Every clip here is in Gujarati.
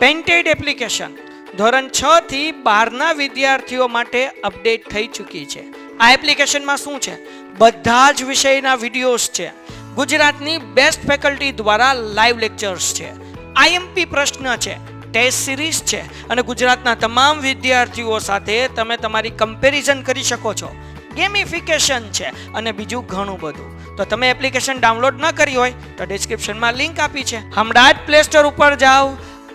પેન્ટેડ એપ્લિકેશન ધોરણ 6 થી 12ના વિદ્યાર્થીઓ માટે અપડેટ થઈ ચૂકી છે. આ એપ્લિકેશનમાં શું છે? બધા જ વિષયના વિડીયોઝ છે. ગુજરાતની બેસ્ટ ફેકલ્ટી દ્વારા લાઈવ લેક્ચર્સ છે. આઈએમપી પ્રશ્ન છે, ટેસ્ટ સિરીઝ છે અને ગુજરાતના તમામ વિદ્યાર્થીઓ સાથે તમે તમારી કમ્પેરિઝન કરી શકો છો. ગેમિફિકેશન છે અને બીજું ઘણું બધું. તો તમે એપ્લિકેશન ડાઉનલોડ ન કરી હોય તો ડિસ્ક્રિપ્શનમાં લિંક આપી છે. હમણાં જ પ્લે સ્ટોર ઉપર જાઓ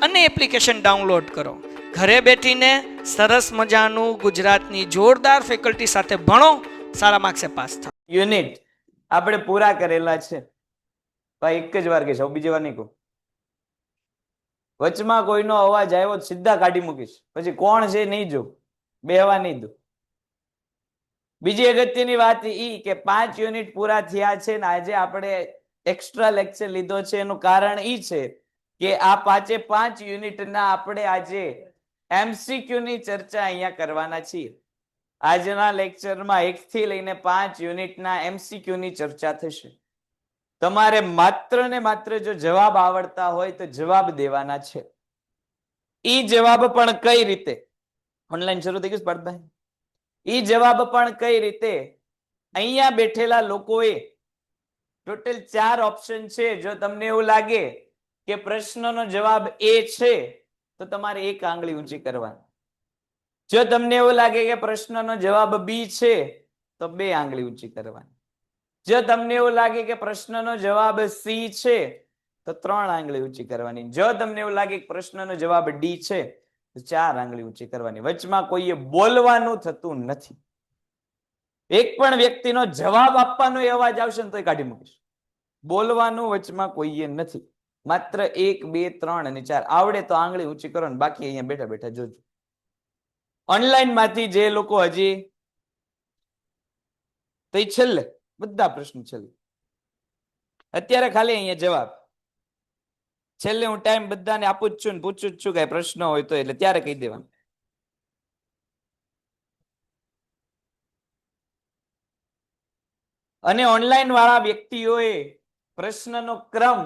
અને એપ્લિકેશન ડાઉનલોડ કરો. ઘરે બેઠીને સરસ મજાનું ગુજરાતની જોરદાર ફેકલ્ટી સાથે ભણો, સારા માર્ક્સે પાસ થાઓ. યુનિટ આપણે પૂરા કરેલા છે. ભાઈ એક જ વાર કહીશ, બીજી વાર નહીં કહું. વચમાં કોઈનો અવાજ આવ્યો સીધા કાઢી મૂકીશ. પછી કોણ છે નહીં જો, બેહવા નહીં દો. બીજી અગત્યની વાત ઈ કે 5 યુનિટ પૂરા થયા છે ને આજે આપણે એક્સ્ટ્રા લેક્ચર લીધો છે. એનું કારણ ઈ છે કે આ 5 યુનિટના આપણે આજે MCQ ની ચર્ચા અહીંયા કરવાના છીએ. આજના લેક્ચરમાં 1 થી લઈને 5 યુનિટના MCQ ની ચર્ચા થશે. તમારે માત્ર ને માત્ર જો જવાબ આવડતા હોય તો જવાબ દેવાના છે. ઈ જવાબ પણ કઈ રીતે? ઓનલાઈન શરૂ થઈ ગયું સ્પર્ધા. ઈ જવાબ પણ કઈ રીતે? અહીંયા બેઠેલા લોકોએ ટોટલ 4 ઓપ્શન છે. જો તમને એવું લાગે કે પ્રશ્નનો જવાબ એ છે તો તમારે 1 આંગળી ઊંચી કરવાની. જો તમને એવું લાગે કે પ્રશ્નનો જવાબ બી છે તો 2 આંગળી ઊંચી કરવાની. જો તમને એવું લાગે કે પ્રશ્નનો જવાબ સી છે તો 3 આંગળી ઊંચી કરવાની. જો તમને એવું લાગે કે પ્રશ્નનો જવાબ ડી છે તો 4 આંગળી ઊંચી કરવાની. વચમાં કોઈએ બોલવાનું થતું નથી. એક પણ વ્યક્તિનો જવાબ આપવાનો અવાજ આવશે ને તોય કાઢી મૂકીશ. બોલવાનું વચમાં કોઈએ નથી. માત્ર 1, 2, 3 અને 4 આવડે તો આંગળી ઊંચી કરો ને બાકી અહીંયા બેઠા બેઠા જોજો. ઓનલાઈન માંથી જે લોકો હજી તો એ છેલ્લે બધા પ્રશ્નો છેલ્લે. અત્યારે ખાલી અહીંયા જવાબ છેલ્લે. હું ટાઈમ બધાને આપું જ છું ને પૂછું જ છું કઈ પ્રશ્ન હોય તો, એટલે ત્યારે કહી દેવાનું. અને ઓનલાઈન વાળા વ્યક્તિઓએ પ્રશ્નનો ક્રમ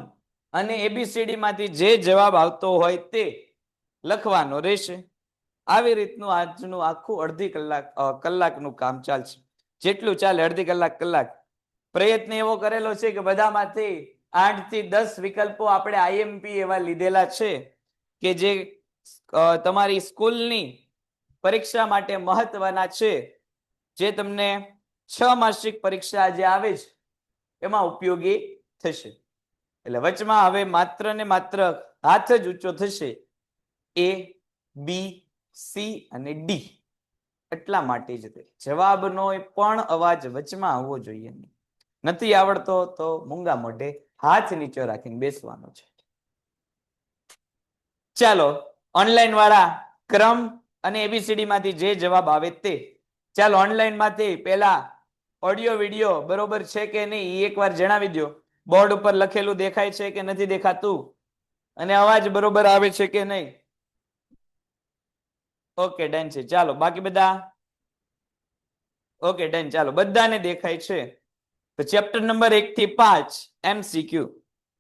અને એબીસીડી માંથી જે જવાબ આવતો હોય તે લખવાનો રહેશે. આવી રીતનું આજનું આખું અડધી કલાકનું કામ ચાલશે. જેટલું ચાલે અડધી કલાક. પ્રયત્ન એવો કરેલો છે કે બધામાંથી 8 થી 10 વિકલ્પો આપણે આઈએમપી એવા લીધેલા છે કે જે તમારી સ્કૂલની પરીક્ષા માટે મહત્વના છે, જે તમને 6 માસિક પરીક્ષા જે આવે છે એમાં ઉપયોગી થશે. એટલે વચમાં હવે માત્ર ને માત્ર હાથ જ ઊંચો થશે એ, બી, સી અને ડી. એટલા માટે જ જવાબનો પણ અવાજ વચમાં આવવો જોઈએ. નથી આવડતો તો મૂંગા મોઢે હાથ નીચે રાખીને બેસવાનો છે. ચાલો, ઓનલાઈન વાળા ક્રમ અને એબીસીડી માંથી જે જવાબ આવે તે. ચાલો, ઓનલાઈન માંથી પહેલા ઓડિયો વિડિયો બરોબર છે કે નહીં એ એકવાર જણાવી દો. બોર્ડ ઉપર લખેલું દેખાય છે કે નથી દેખાતું? અને અવાજ બરોબર આવે છે કે નહીં? ઓકે, ડન છે. ચાલો, બાકી બધા ઓકે, ડન. ચાલો, બધાને દેખાય છે. તો ચેપ્ટર નંબર 1 થી 5 MCQ.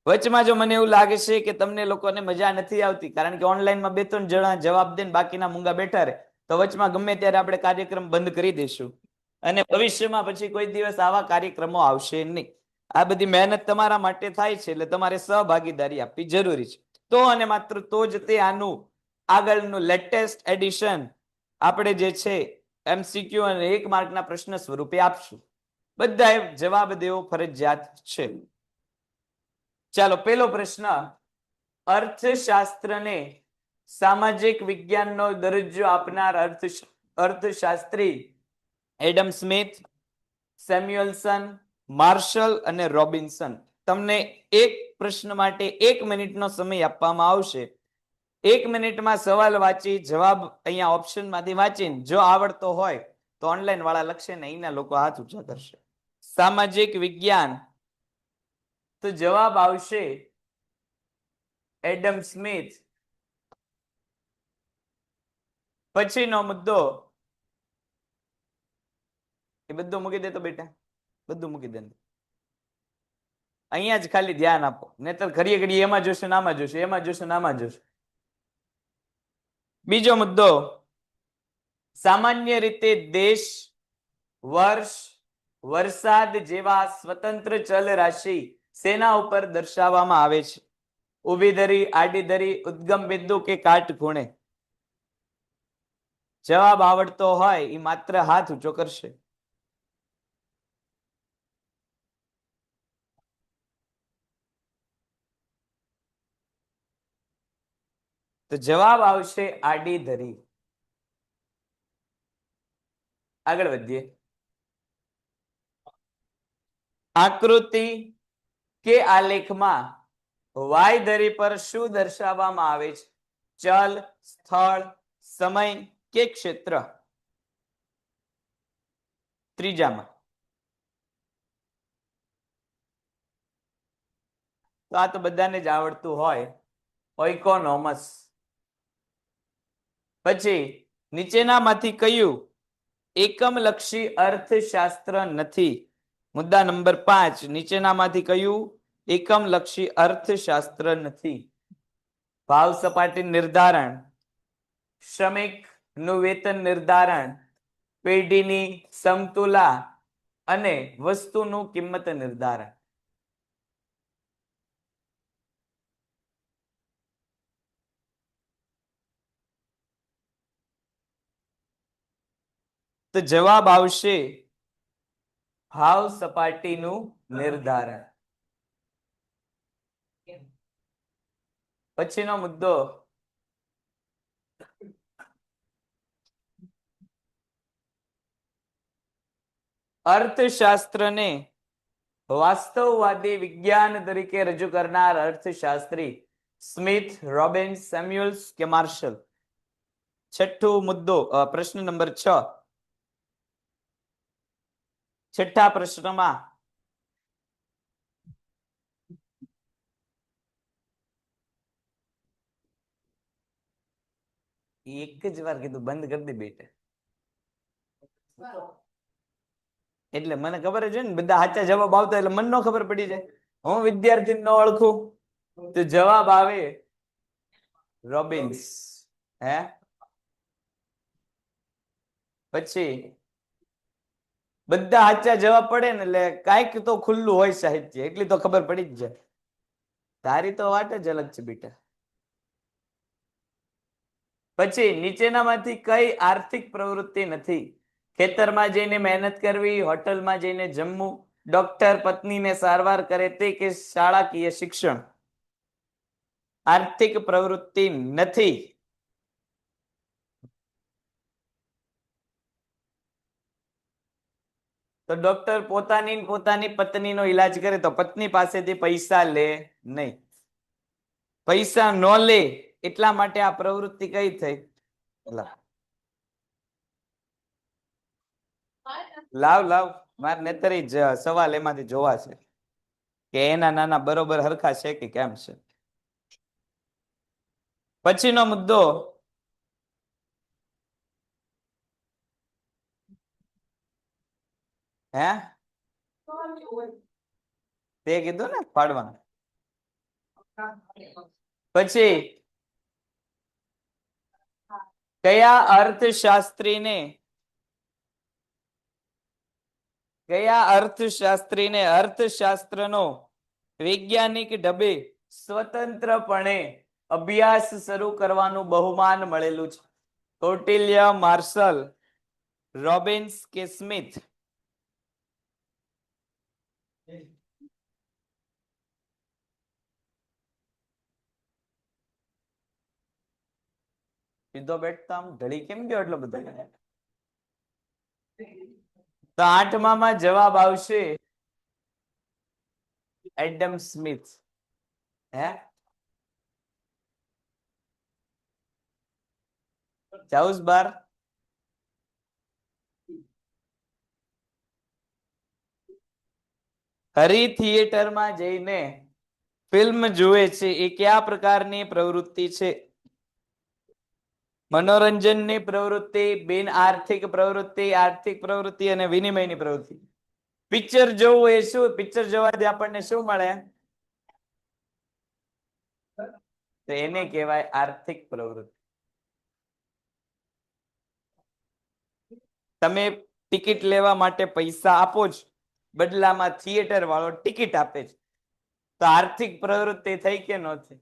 વચમાં જો મને એવું લાગે છે કે તમને લોકોને મજા નથી આવતી, કારણ કે ઓનલાઈનમાં 2-3 જણા જવાબ દે બાકીના મૂંગા બેઠા રહે, તો વચમાં ગમે ત્યારે આપણે કાર્યક્રમ બંધ કરી દઈશું. અને ભવિષ્યમાં પછી કોઈ દિવસ આવા કાર્યક્રમો આવશે નહીં. આ બધી મહેનત તમારા માટે થાય છે, એટલે તમારે સહભાગીદારી આપવી જરૂરી છે. તો અને માત્ર તો જ તે આનું આગળનું લેટેસ્ટ એડિશન આપણે જે છે MCQ અને 1 માર્કના પ્રશ્ન સ્વરૂપે આપશું. બધાએ જવાબ દેવો ફરજિયાત છે. ચાલો, પહેલો પ્રશ્ન. અર્થશાસ્ત્રને સામાજિક વિજ્ઞાનનો દરજ્જો આપનાર અર્થશાસ્ત્રી એડમ સ્મિથ, સેમ્યુઅલસન, માર્શલ અને રોબિન્સન. તમને એક પ્રશ્ન માટે 1 મિનિટનો સમય આપવામાં આવશે. 1 મિનિટમાં સવાલ વાંચી જવાબ અહીંયા ઓપ્શન માંથી વાંચીને જો આવડતો હોય તો ઓનલાઈન વાળા લખશે ને અહીંના લોકો હાથ ઊંચા કરશે. સામાજિક વિજ્ઞાન, તો જવાબ આવશે એડમ સ્મિથ. પછીનો મુદ્દો એ બધું મૂકી દે તો બેટા, બધું મૂકી દે. અહીંયા જ ખાલી ધ્યાન આપો, નહીતર ઘડીએ ઘડીએ એમાં જોશે નામાં જોશે, એમાં જોશે નામાં જોશે. બીજો મુદ્દો, સામાન્ય રીતે દેશ, વર્ષ, વરસાદ જેવા સ્વતંત્ર ચલ રાશિ સેના ઉપર દર્શાવવામાં આવે છે? ઊભી ધરી, આડી ધરી, ઉદ્ગમ બિંદુ કે કાટખૂણે? જવાબ આવડતો હોય એ માત્ર હાથ ઊંચો કરશે. તો જવાબ આવશે આડી ધરી. આગળ વધીએ. આકૃતિ કે આલેખમાં વાય ધરી પર શું દર્શાવવામાં આવે છે? ચલ, સ્થળ, સમય કે ક્ષેત્ર? ત્રીજામાં. તો આ તો બધાને જ આવડતું હોય, ઓઇકોનોમસ. પછી નીચેનામાંથી કયું એકમલક્ષી અર્થશાસ્ત્ર નથી? મુદ્દા નંબર 5, નીચેનામાંથી કયું એકમલક્ષી અર્થશાસ્ત્ર નથી? ભાવ સપાટી નિર્ધારણ, શ્રમિક નું વેતન નિર્ધારણ, પેઢીની સમતુલા અને વસ્તુનું કિંમત નિર્ધારણ. તો જવાબ આવશે ભાવ સપાટીનું નિર્ધારણ. પછીનો મુદ્દો, અર્થશાસ્ત્રને વાસ્તવવાદી વિજ્ઞાન તરીકે રજૂ કરનાર અર્થશાસ્ત્રી સ્મિથ, રોબિન્સ, સેમ્યુઅલ્સ કે માર્શલ? છઠ્ઠો મુદ્દો, પ્રશ્ન નંબર 6. છઠ્ઠા પ્રશ્નમાં એક જ વાર કીધું બંધ કરી દે બેટા, એટલે મને ખબર જ હોય ને બધા સાચા જવાબ આવતા, એટલે મને ન ખબર પડી જાય, હું વિદ્યાર્થી ન ઓળખું. તો જવાબ આવે રોબિન્સ. હે પછી બધા સાચા જવાબ પડે ને એટલે કાંઈક તો ખુલ્લું હોય સાહિત્ય, એટલી તો ખબર પડી જ જાય. તારી તો વાત જ અલગ છે બેટા. પછી નીચેનામાંથી કઈ આર્થિક પ્રવૃત્તિ નથી? ખેતરમાં જઈને મહેનત કરવી, હોટલમાં જઈને જમવું, ડોક્ટર પત્નીને સારવાર કરે તે કે શાળાકીય શિક્ષણ? આર્થિક પ્રવૃત્તિ નથી. તો ડોક્ટર પોતાની પત્નીનો ઈલાજ કરે તો પત્ની પાસેથી પૈસા લે નહીં. પૈસા ન લે એટલા માટે આ પ્રવૃત્તિ કઈ થઈ? લાવ મારે નેતરી સવાલ એમાંથી જોવા છે કે એના નાના બરોબર હરખા છે કે કેમ છે. પછીનો મુદ્દો, હે તે કીધું ને પાડવાનું. પછી કયા અર્થશાસ્ત્રીને અર્થશાસ્ત્રનો વૈજ્ઞાનિક ઢબે સ્વતંત્રપણે અભ્યાસ શરૂ કરવાનું બહુમાન મળેલું છે? કૌટિલ્ય, માર્શલ, રોબિન્સ કે સ્મિથ? સીધો બેઠતા આમ ઢળી કેમ ગયો એટલો બધો? તો 8માં જવાબ આવશે એડમ સ્મિથ. હે જાઉસ બાર? હરી થિયેટરમાં જઈને ફિલ્મ જુએ છે એ કયા પ્રકારની પ્રવૃત્તિ છે? મનોરંજનની પ્રવૃત્તિ, બિન આર્થિક પ્રવૃત્તિ, આર્થિક પ્રવૃત્તિ અને વિનિમયની પ્રવૃત્તિ? પિક્ચર જોવું એ શું? પિક્ચર જોવાથી આપણને શું મળે? તો એને કહેવાય આર્થિક પ્રવૃત્તિ. તમે ટિકિટ લેવા માટે પૈસા આપો છો, બદલામાં થિયેટર વાળો ટિકિટ આપે છે, તો આર્થિક પ્રવૃત્તિ થઈ કે ન થઈ?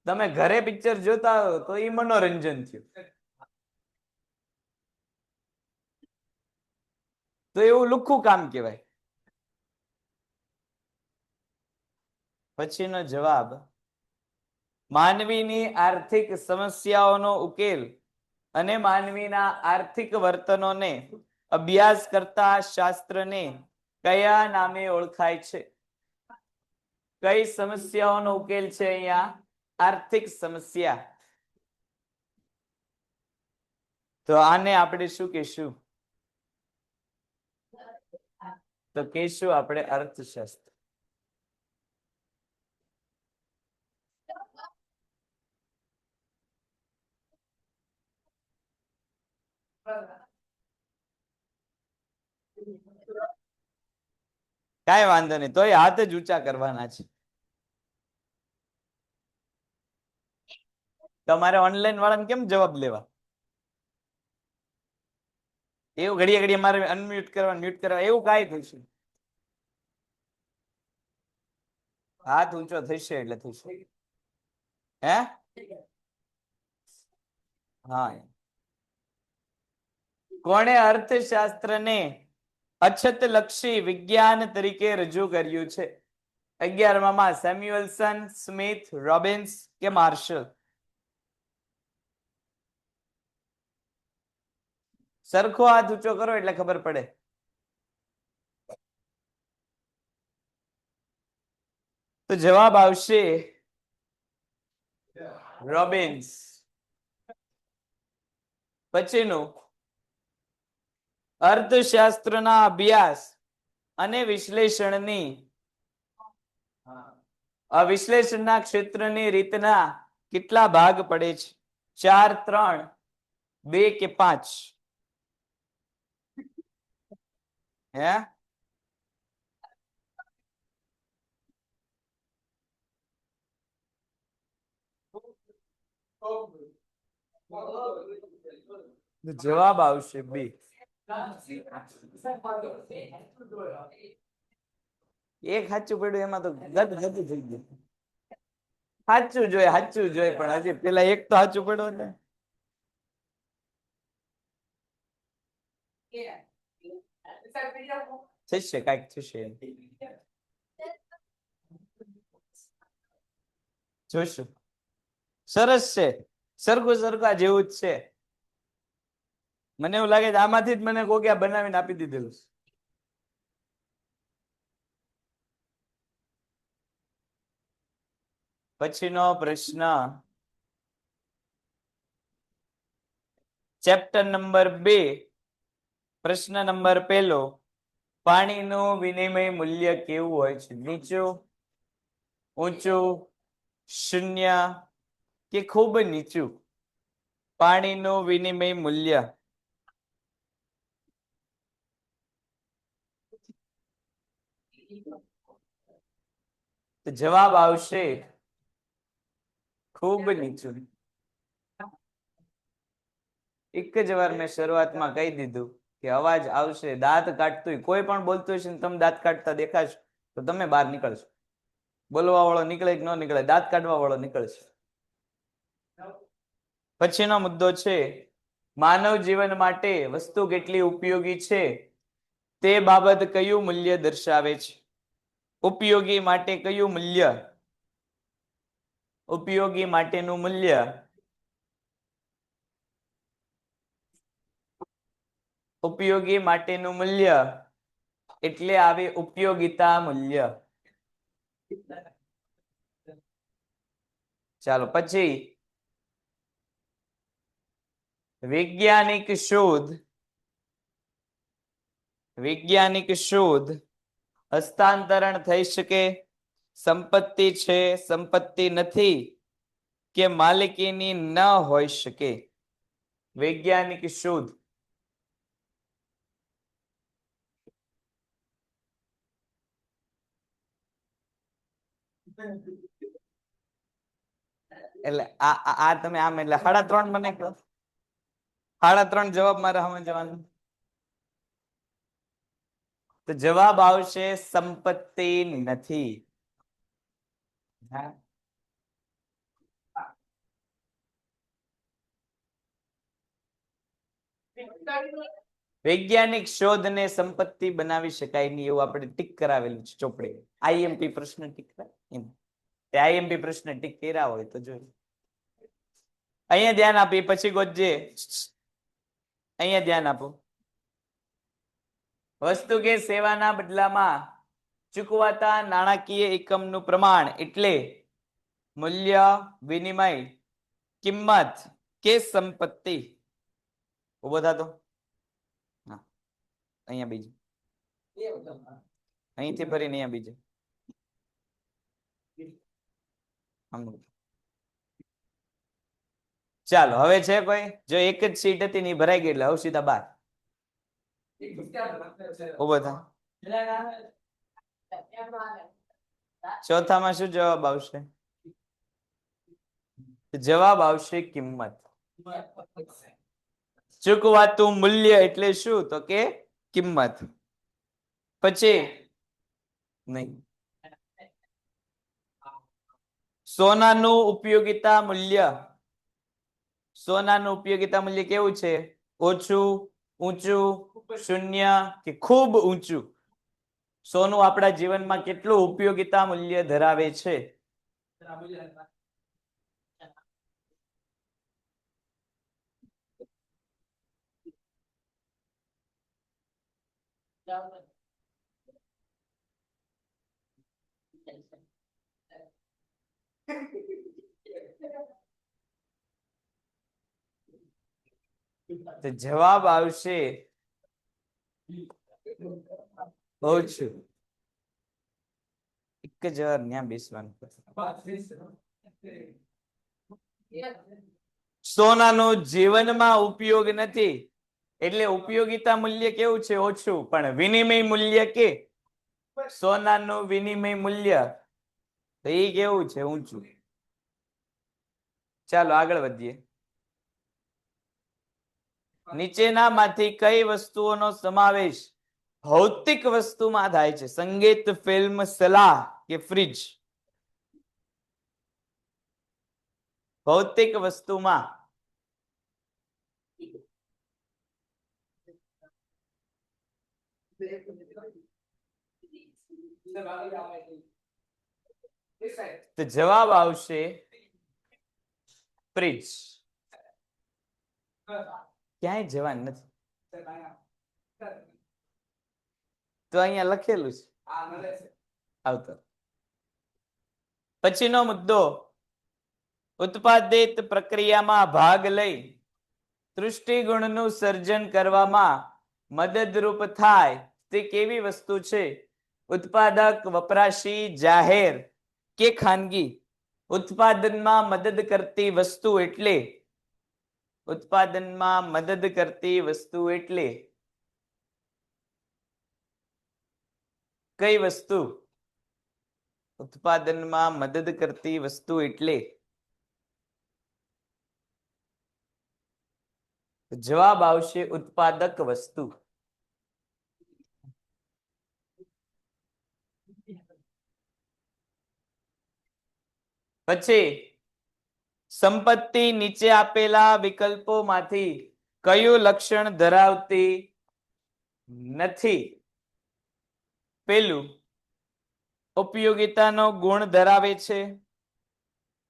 તમે ઘરે પિક્ચર જોતા હો તો એ મનોરંજન થયું, તો એવું લુખ્ખું કામ કહેવાય. પછીનો જવાબ, માનવીની આર્થિક સમસ્યાઓનો ઉકેલ અને માનવીના આર્થિક વર્તનોને અભ્યાસ કરતા શાસ્ત્રને કયા નામે ઓળખાય છે? કઈ સમસ્યાઓનો ઉકેલ છે અહીંયા? આર્થિક સમસ્યા. તો આને આપણે શું કહેશું? તો કહેશું આપણે અર્થશાસ્ત્ર. કાંઈ વાંધો નહીં, તોય હાથ જ ઊંચા કરવાના છે. તમારે ઓનલાઈન વાળાને કેમ જવાબ લેવા? એવું ઘડીએ ઘડીએ મારે અનમ્યુટ કરવા મ્યુટ કરવા એવું કાંઈ થશે? હાથ ઊંચો થશે એટલે થશે. હે? હા. કોણે અર્થશાસ્ત્રને અછતલક્ષી વિજ્ઞાન તરીકે રજૂ કર્યું છે? 11માં સેમ્યુઅલસન, સ્મિથ, રોબિન્સ કે માર્શલ? સરખો હાથ ઊંચો કરો એટલે ખબર પડે. તો જવાબ આવશે રોબિન્સ. પછીનું, અર્થશાસ્ત્રના અભ્યાસ અને વિશ્લેષણની વિશ્લેષણના ક્ષેત્રની રીતના કેટલા ભાગ પડે છે? 4, 3, 2 કે 5? હે? જવાબ આવશે 2. એક સાચું પડ્યું એમાં તો ગદ ગદ થઈ ગયું. સાચું જોઈએ પણ હજી પેલા એક તો સાચું પડ્યો ને. થશે કાંઈક થશે, જોશું. સરસ છે, સરખું સરખા જેવું જ છે. મને એવું લાગે છે આમાંથી જ મને કોકિયા બનાવીને આપી દીધેલું. પછીનો પ્રશ્ન, ચેપ્ટર નંબર 2, પ્રશ્ન નંબર 1, પાણીનું વિનિમય મૂલ્ય કેવું હોય છે? નીચું, ઊંચું, શૂન્ય કે ખૂબ નીચું? પાણીનું વિનિમય મૂલ્ય. તો જવાબ આવશે ખૂબ નીચું. એક જ વાર મેં શરૂઆતમાં કહી દીધું કે અવાજ આવશે, દાંત કાઢતું કોઈ પણ બોલતું હશે ને તમે દાંત કાઢતા દેખાશો તો તમે બહાર નીકળશો. બોલવા વાળો નીકળે કે ન નીકળે, દાંત કાઢવા વાળો નીકળશે. પછીનો મુદ્દો છે, માનવ જીવન માટે વસ્તુ કેટલી ઉપયોગી છે તે બાબત કયું મૂલ્ય દર્શાવે છે? ઉપયોગી માટે કયું મૂલ્ય? ઉપયોગી માટેનું મૂલ્ય. ઉપયોગી માટેનું મૂલ્ય એટલે આવે ઉપયોગિતા મૂલ્ય. ચાલો પછી, વૈજ્ઞાનિક શોધ હસ્તાંતરણ થઈ શકે, સંપત્તિ છે, સંપત્તિ નથી કે માલિકીની ન હોઈ શકે? વૈજ્ઞાનિક શોધ. એટલે આ તમે આમ એટલે 3.5 મને કહો. 3.5 જવાબ મારે સમજવાનું. તો જવાબ આવશે સંપત્તિ નથી. હા. વૈજ્ઞાનિક શોધને સંપત્તિ બનાવી શકાય નહીં એવું આપણે ટીક કરાવેલું છે ચોપડે. આઈએમપી પ્રશ્ન ટીક કરાય. આઈએમપી પ્રશ્ન ટીક કર્યા હોય તો જોઈ. અહીંયા ધ્યાન આપી પછી ગોતજે. અહીંયા ધ્યાન આપો. વસ્તુ કે સેવાના બદલામાં ચૂકવાતા નાણાકીય એકમનું પ્રમાણ એટલે મૂલ્ય, વિનિમય, કિંમત કે સંપત્તિ. ઉભો થાતો. હા, અહીંયા બીજું. અહીંથી ફરીને અહીંયા બીજું. ચાલો હવે છે કોઈ? જો એક જ સીટ હતી ને ભરાઈ ગઈ એટલે હવે સીધા 12. ઉભો થા. ચોથામાં શું જવાબ આવશે? જવાબ આવશે કિંમત. ચૂકવાતું મૂલ્ય એટલે શું? તો કે કિંમત. પછી નહીં. સોનાનું ઉપયોગિતા મૂલ્ય. સોનાનું ઉપયોગિતા મૂલ્ય કેવું છે? ઓછું, ઊંચું, શૂન્ય કે ખૂબ ઊંચું? સોનું આપણા જીવનમાં કેટલું ઉપયોગિતા મૂલ્ય ધરાવે છે? તો જવાબ આવશે ઓછું. એક જ વાર ન્યા બેસવાનું. સોનાનો જીવનમાં ઉપયોગ નથી એટલે ઉપયોગિતા મૂલ્ય કેવું છે? ઓછું. પણ વિનિમય મૂલ્ય કે સોનાનું વિનિમય મૂલ્ય તો એ કેવું છે? ઊંચું. ચાલો આગળ વધીએ. નીચેનામાંથી કઈ વસ્તુઓનો સમાવેશ ભૌતિક વસ્તુમાં થાય છે? સંગીત, ફિલ્મ, સલાહ કે ફ્રીજ? ભૌતિક વસ્તુમાં. તો જવાબ આવશે ફ્રીજ. ક્યાંય જવાનું નથી. તો અહીંયા લખેલું છે. આવતો પછીનો મુદ્દો. ઉત્પાદિત પ્રક્રિયામાં ભાગ લઈ તૃષ્ટિગુણનું સર્જન કરવામાં મદદરૂપ થાય તે કેવી વસ્તુ છે? ઉત્પાદક, વપરાશી, જાહેર કે ખાનગી? ઉત્પાદનમાં મદદ કરતી વસ્તુ એટલે ઉત્પાદનમાં મદદ કરતી વસ્તુ એટલે કઈ વસ્તુ? ઉત્પાદનમાં મદદ કરતી વસ્તુ એટલે જવાબ આવશે ઉત્પાદક વસ્તુ. પછી સંપત્તિ નીચે આપેલા વિકલ્પોમાંથી કયું લક્ષણ ધરાવતી નથી? પેલું, ઉપયોગિતાનો ગુણ ધરાવે છે.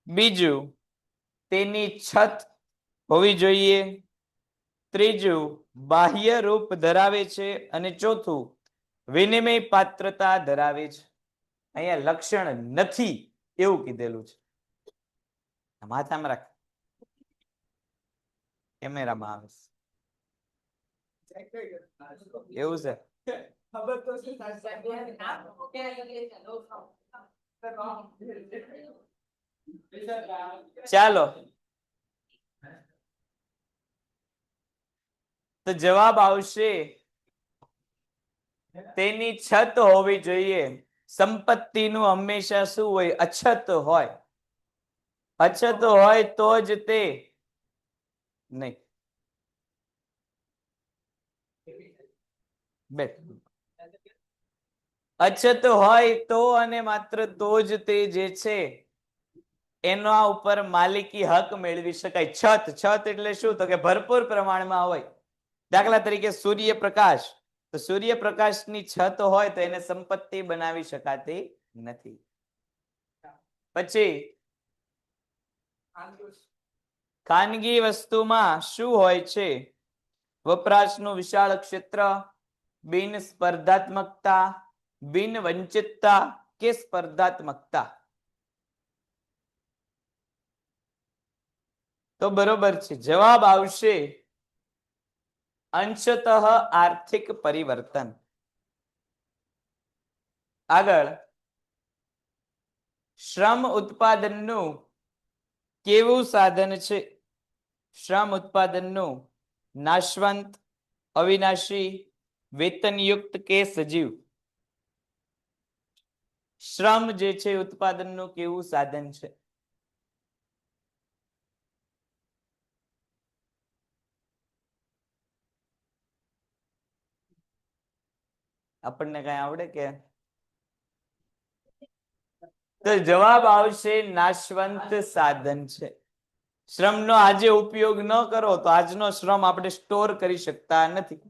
બીજું, તેની છત હોવી જોઈએ. ત્રીજું, બાહ્ય રૂપ ધરાવે છે. અને ચોથું, વિનિમય પાત્રતા ધરાવે છે. અહીંયા લક્ષણ નથી એવું કીધેલું છે. માથામાં રાખ. કેમેરામાં આવે એવું છે. ચાલો તો જવાબ આવશે તેની છત હોવી જોઈએ. સંપત્તિનું હંમેશા શું હોય? અછત હોય. અછત હોય તો જ તે નહીં. અછત હોય તો અને માત્ર તો જ તે જે છે એના ઉપર માલિકી હક મેળવી શકાય. છત એટલે શું? તો કે ભરપૂર પ્રમાણમાં હોય. દાખલા તરીકે સૂર્યપ્રકાશ, તો સૂર્યપ્રકાશની છત હોય તો એને સંપત્તિ બનાવી શકાતી નથી. પછી ખાનગી વસ્તુમાં શું હોય છે? વપરાશનું વિશાળ ક્ષેત્ર, બિન સ્પર્ધાત્મકતા, બિન વંચિતતા કે સ્પર્ધાત્મકતા? તો બરોબર છે, જવાબ આવશે અંશતઃ આર્થિક પરિવર્તન. આગળ, શ્રમ ઉત્પાદનનું કેવું સાધન છે? શ્રમ ઉત્પાદનનું નાશવંત, અવિનાશી, વેતનયુક્ત કે સજીવ? શ્રમ જે છે ઉત્પાદનનું કેવું સાધન છે? આપણને કઈ આવડે કે? તો જવાબ આવશે નાશવંત સાધન છે. શ્રમનો આજે ઉપયોગ ન કરો તો આજનો શ્રમ આપણે સ્ટોર કરી શકતા નથી.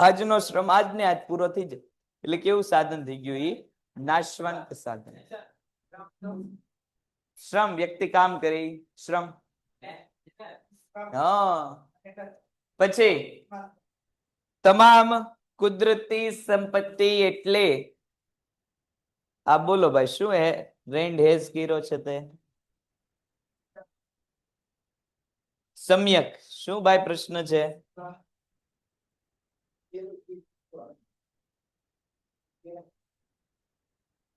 આજનો શ્રમ આજને આજ પૂરો થઈ જાય. એટલે કેવું સાધન થઈ ગયું? એ નાશવંત સાધન. શ્રમ વ્યક્તિ કામ કરે, શ્રમ. હા. પછી તમામ કુદરતી સંપત્તિ એટલે? આ બોલો ભાઈ, શું હે રેન્ડ હેઝ કર્યો છે તે? સમ્યક. શું ભાઈ પ્રશ્ન છે?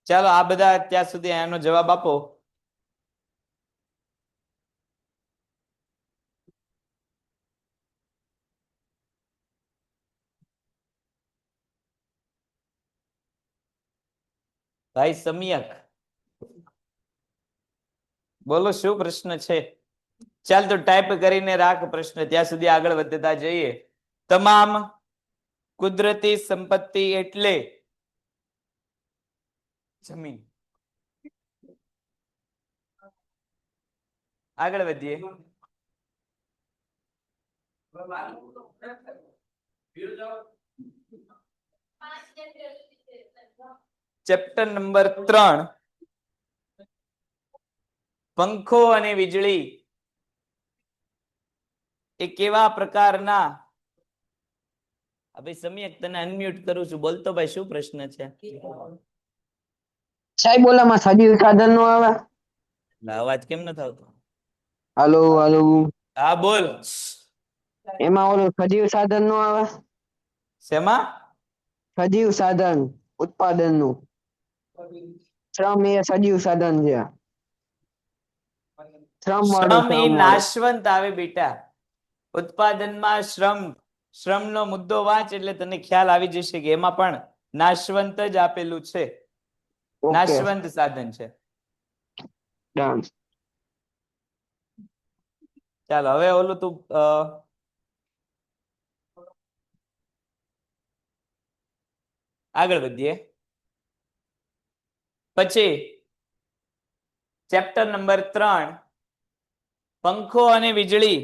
ચાલો આ બધા ત્યાં સુધી એનો જવાબ આપો. ભાઈ સમ્યક બોલો, શું પ્રશ્ન છે? ચાલ તો ટાઈપ કરીને રાખ પ્રશ્ન, ત્યાં સુધી આગળ વધતા જઈએ. તમામ કુદરતી સંપત્તિ એટલે? જમીન. આગળ વધીએ. ચેપ્ટર નંબર 3, પંખો અને વીજળી એ કેવા પ્રકારના? ભાઈ સમ્યક તને અનમ્યુટ કરું છું, બોલતો ભાઈ, શું પ્રશ્ન છે? સાહેબ ઓલામાં સજીવ સાધન નો આવે? અવાજ કેમ ન આવતો? હાલો હાલો, હા બોલ. એમાં ઓલું સજીવ સાધન નો આવે? શેમાં? સજીવ સાધન ઉત્પાદન નું. શ્રમ એ સજીવ સાધન છે. શ્રમ એ વાળું. નાશવંત આવે બેટા. ઉત્પાદનમાં શ્રમનો મુદ્દો વાંચ એટલે તને ખ્યાલ આવી જશે કે એમાં પણ નાશવંત જ આપેલું છે. ઓકે, નાશવંત સાધન છે. ડન. ચાલો હવે ઓલું તું આગળ વધીએ. પછી ચેપ્ટર નંબર 3, પંખો અને વીજળી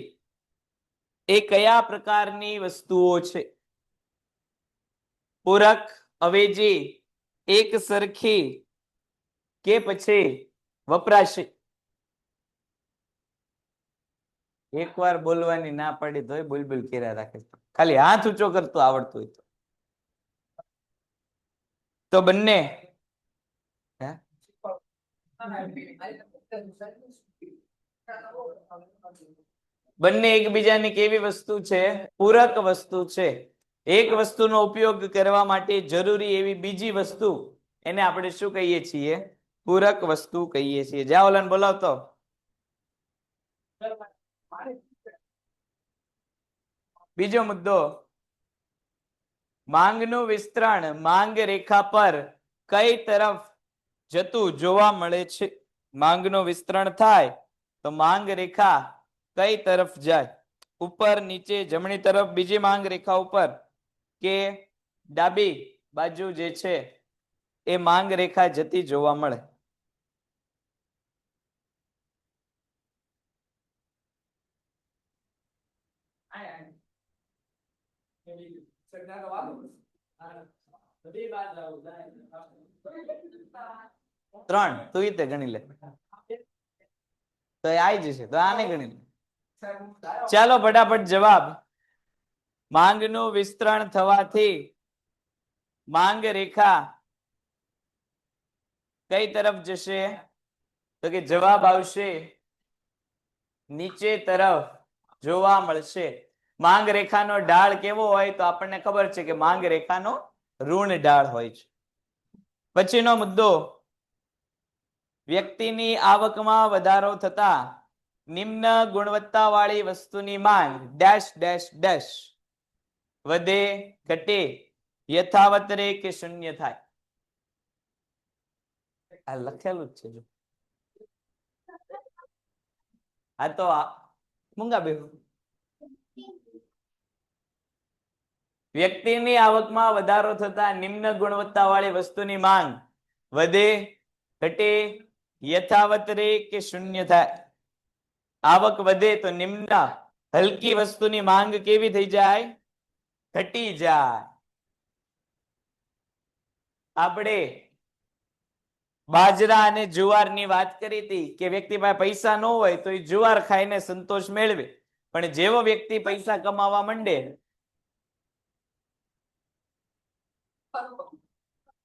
એ કયા પ્રકારની વસ્તુઓ છે? પૂરક, અવેજી, એક સરખી કે પછી વપરાશી? એકવાર બોલવાની ના પડી તોય બુલબુલ કર્યા રાખે. ખાલી હાથ ઊંચો કરતો આવડતું હોય તો બંને. બંને એકબીજાની કેવી વસ્તુ છે? પૂરક વસ્તુ છે. એક વસ્તુનો ઉપયોગ કરવા માટે જરૂરી એવી બીજી વસ્તુ, એને આપણે શું કહીએ છીએ? પૂરક વસ્તુ કહીએ છીએ. જા ઓલાને બોલાવતો. બીજો મુદ્દો, માંગનું વિસ્તરણ માંગ રેખા પર કઈ તરફ જતું જોવા મળે છે? માંગનું વિસ્તરણ થાય તો માંગ રેખા કઈ તરફ જાય? ઉપર, નીચે, જમણી તરફ, બીજી માંગ રેખા ઉપર કે ડાબી બાજુ જે છે એ માંગ રેખા જતી જોવા મળે. ત્રણ તું રીતે ગણી લે તો એ આવી જશે, તો આને ગણી લે. ચાલો ફટાફટ જવાબ. માંગનું વિસ્તરણ થવાથી માંગ રેખા કઈ તરફ જશે? તો કે જવાબ આવશે નીચે તરફ જોવા મળશે. માંગ રેખાનો ઢાળ કેવો હોય? તો આપણને ખબર છે કે માંગ રેખાનો ઋણ ઢાળ હોય છે. પછીનો મુદ્દો, વ્યક્તિની આવકમાં વધારો થતા નિમ્ન ગુણવત્તા વાળી વસ્તુની માંગ ડેશ ડેશ ડેશ વધે, ઘટે, યથાવત રહે કે શૂન્ય થાય. આ લખેલું જ છે જો. આ તો મૂંગા બેહુ. વ્યક્તિની આવકમાં વધારો થતા નિમ્ન ગુણવત્તા વાળી વસ્તુની માંગ વધે, ઘટે, યથાવત રહે કે શૂન્ય થાય. આવક વધે તો નિમ્ન હલકી વસ્તુની માંગ કેવી થઈ જાય? ઘટી જાય. આપણે બાજરા અને જુવારની વાત કરી હતી કે વ્યક્તિ પાસે પૈસા ન હોય તો એ જુવાર ખાઈને સંતોષ મેળવે, પણ જેવો વ્યક્તિ પૈસા કમાવા માંડે,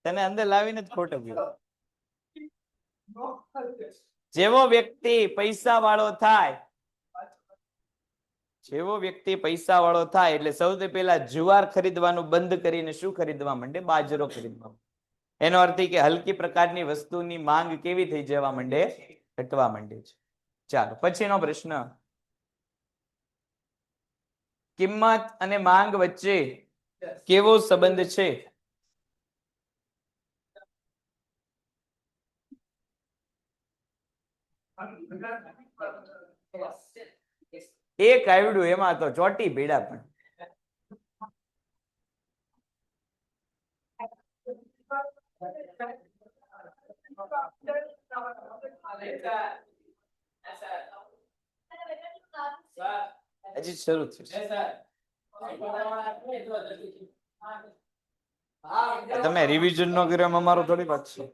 તને અંદર લાવીને જ ખોટો ગયો. જેવો વ્યક્તિ પૈસા વાળો થાય, જેવો વ્યક્તિ પૈસા વાળો થાય એટલે સૌથી પહેલા જુવાર ખરીદવાનું બંધ કરીને શું ખરીદવા માંડે? બાજરો ખરીદવા. એનો અર્થ એ કે હલકી પ્રકારની વસ્તુની માંગ કેવી થઈ જવા માંડે? ઘટવા માંડે છે. ચાલો પછીનો પ્રશ્ન, કિંમત અને માંગ વચ્ચે કેવો સંબંધ છે? એક આવડ્યું એમાં તો ચોટી ભીડા પણ. હજી શરૂ થશે. તમે રિવિઝન નો કર્યો અમારો થોડી વાત છે.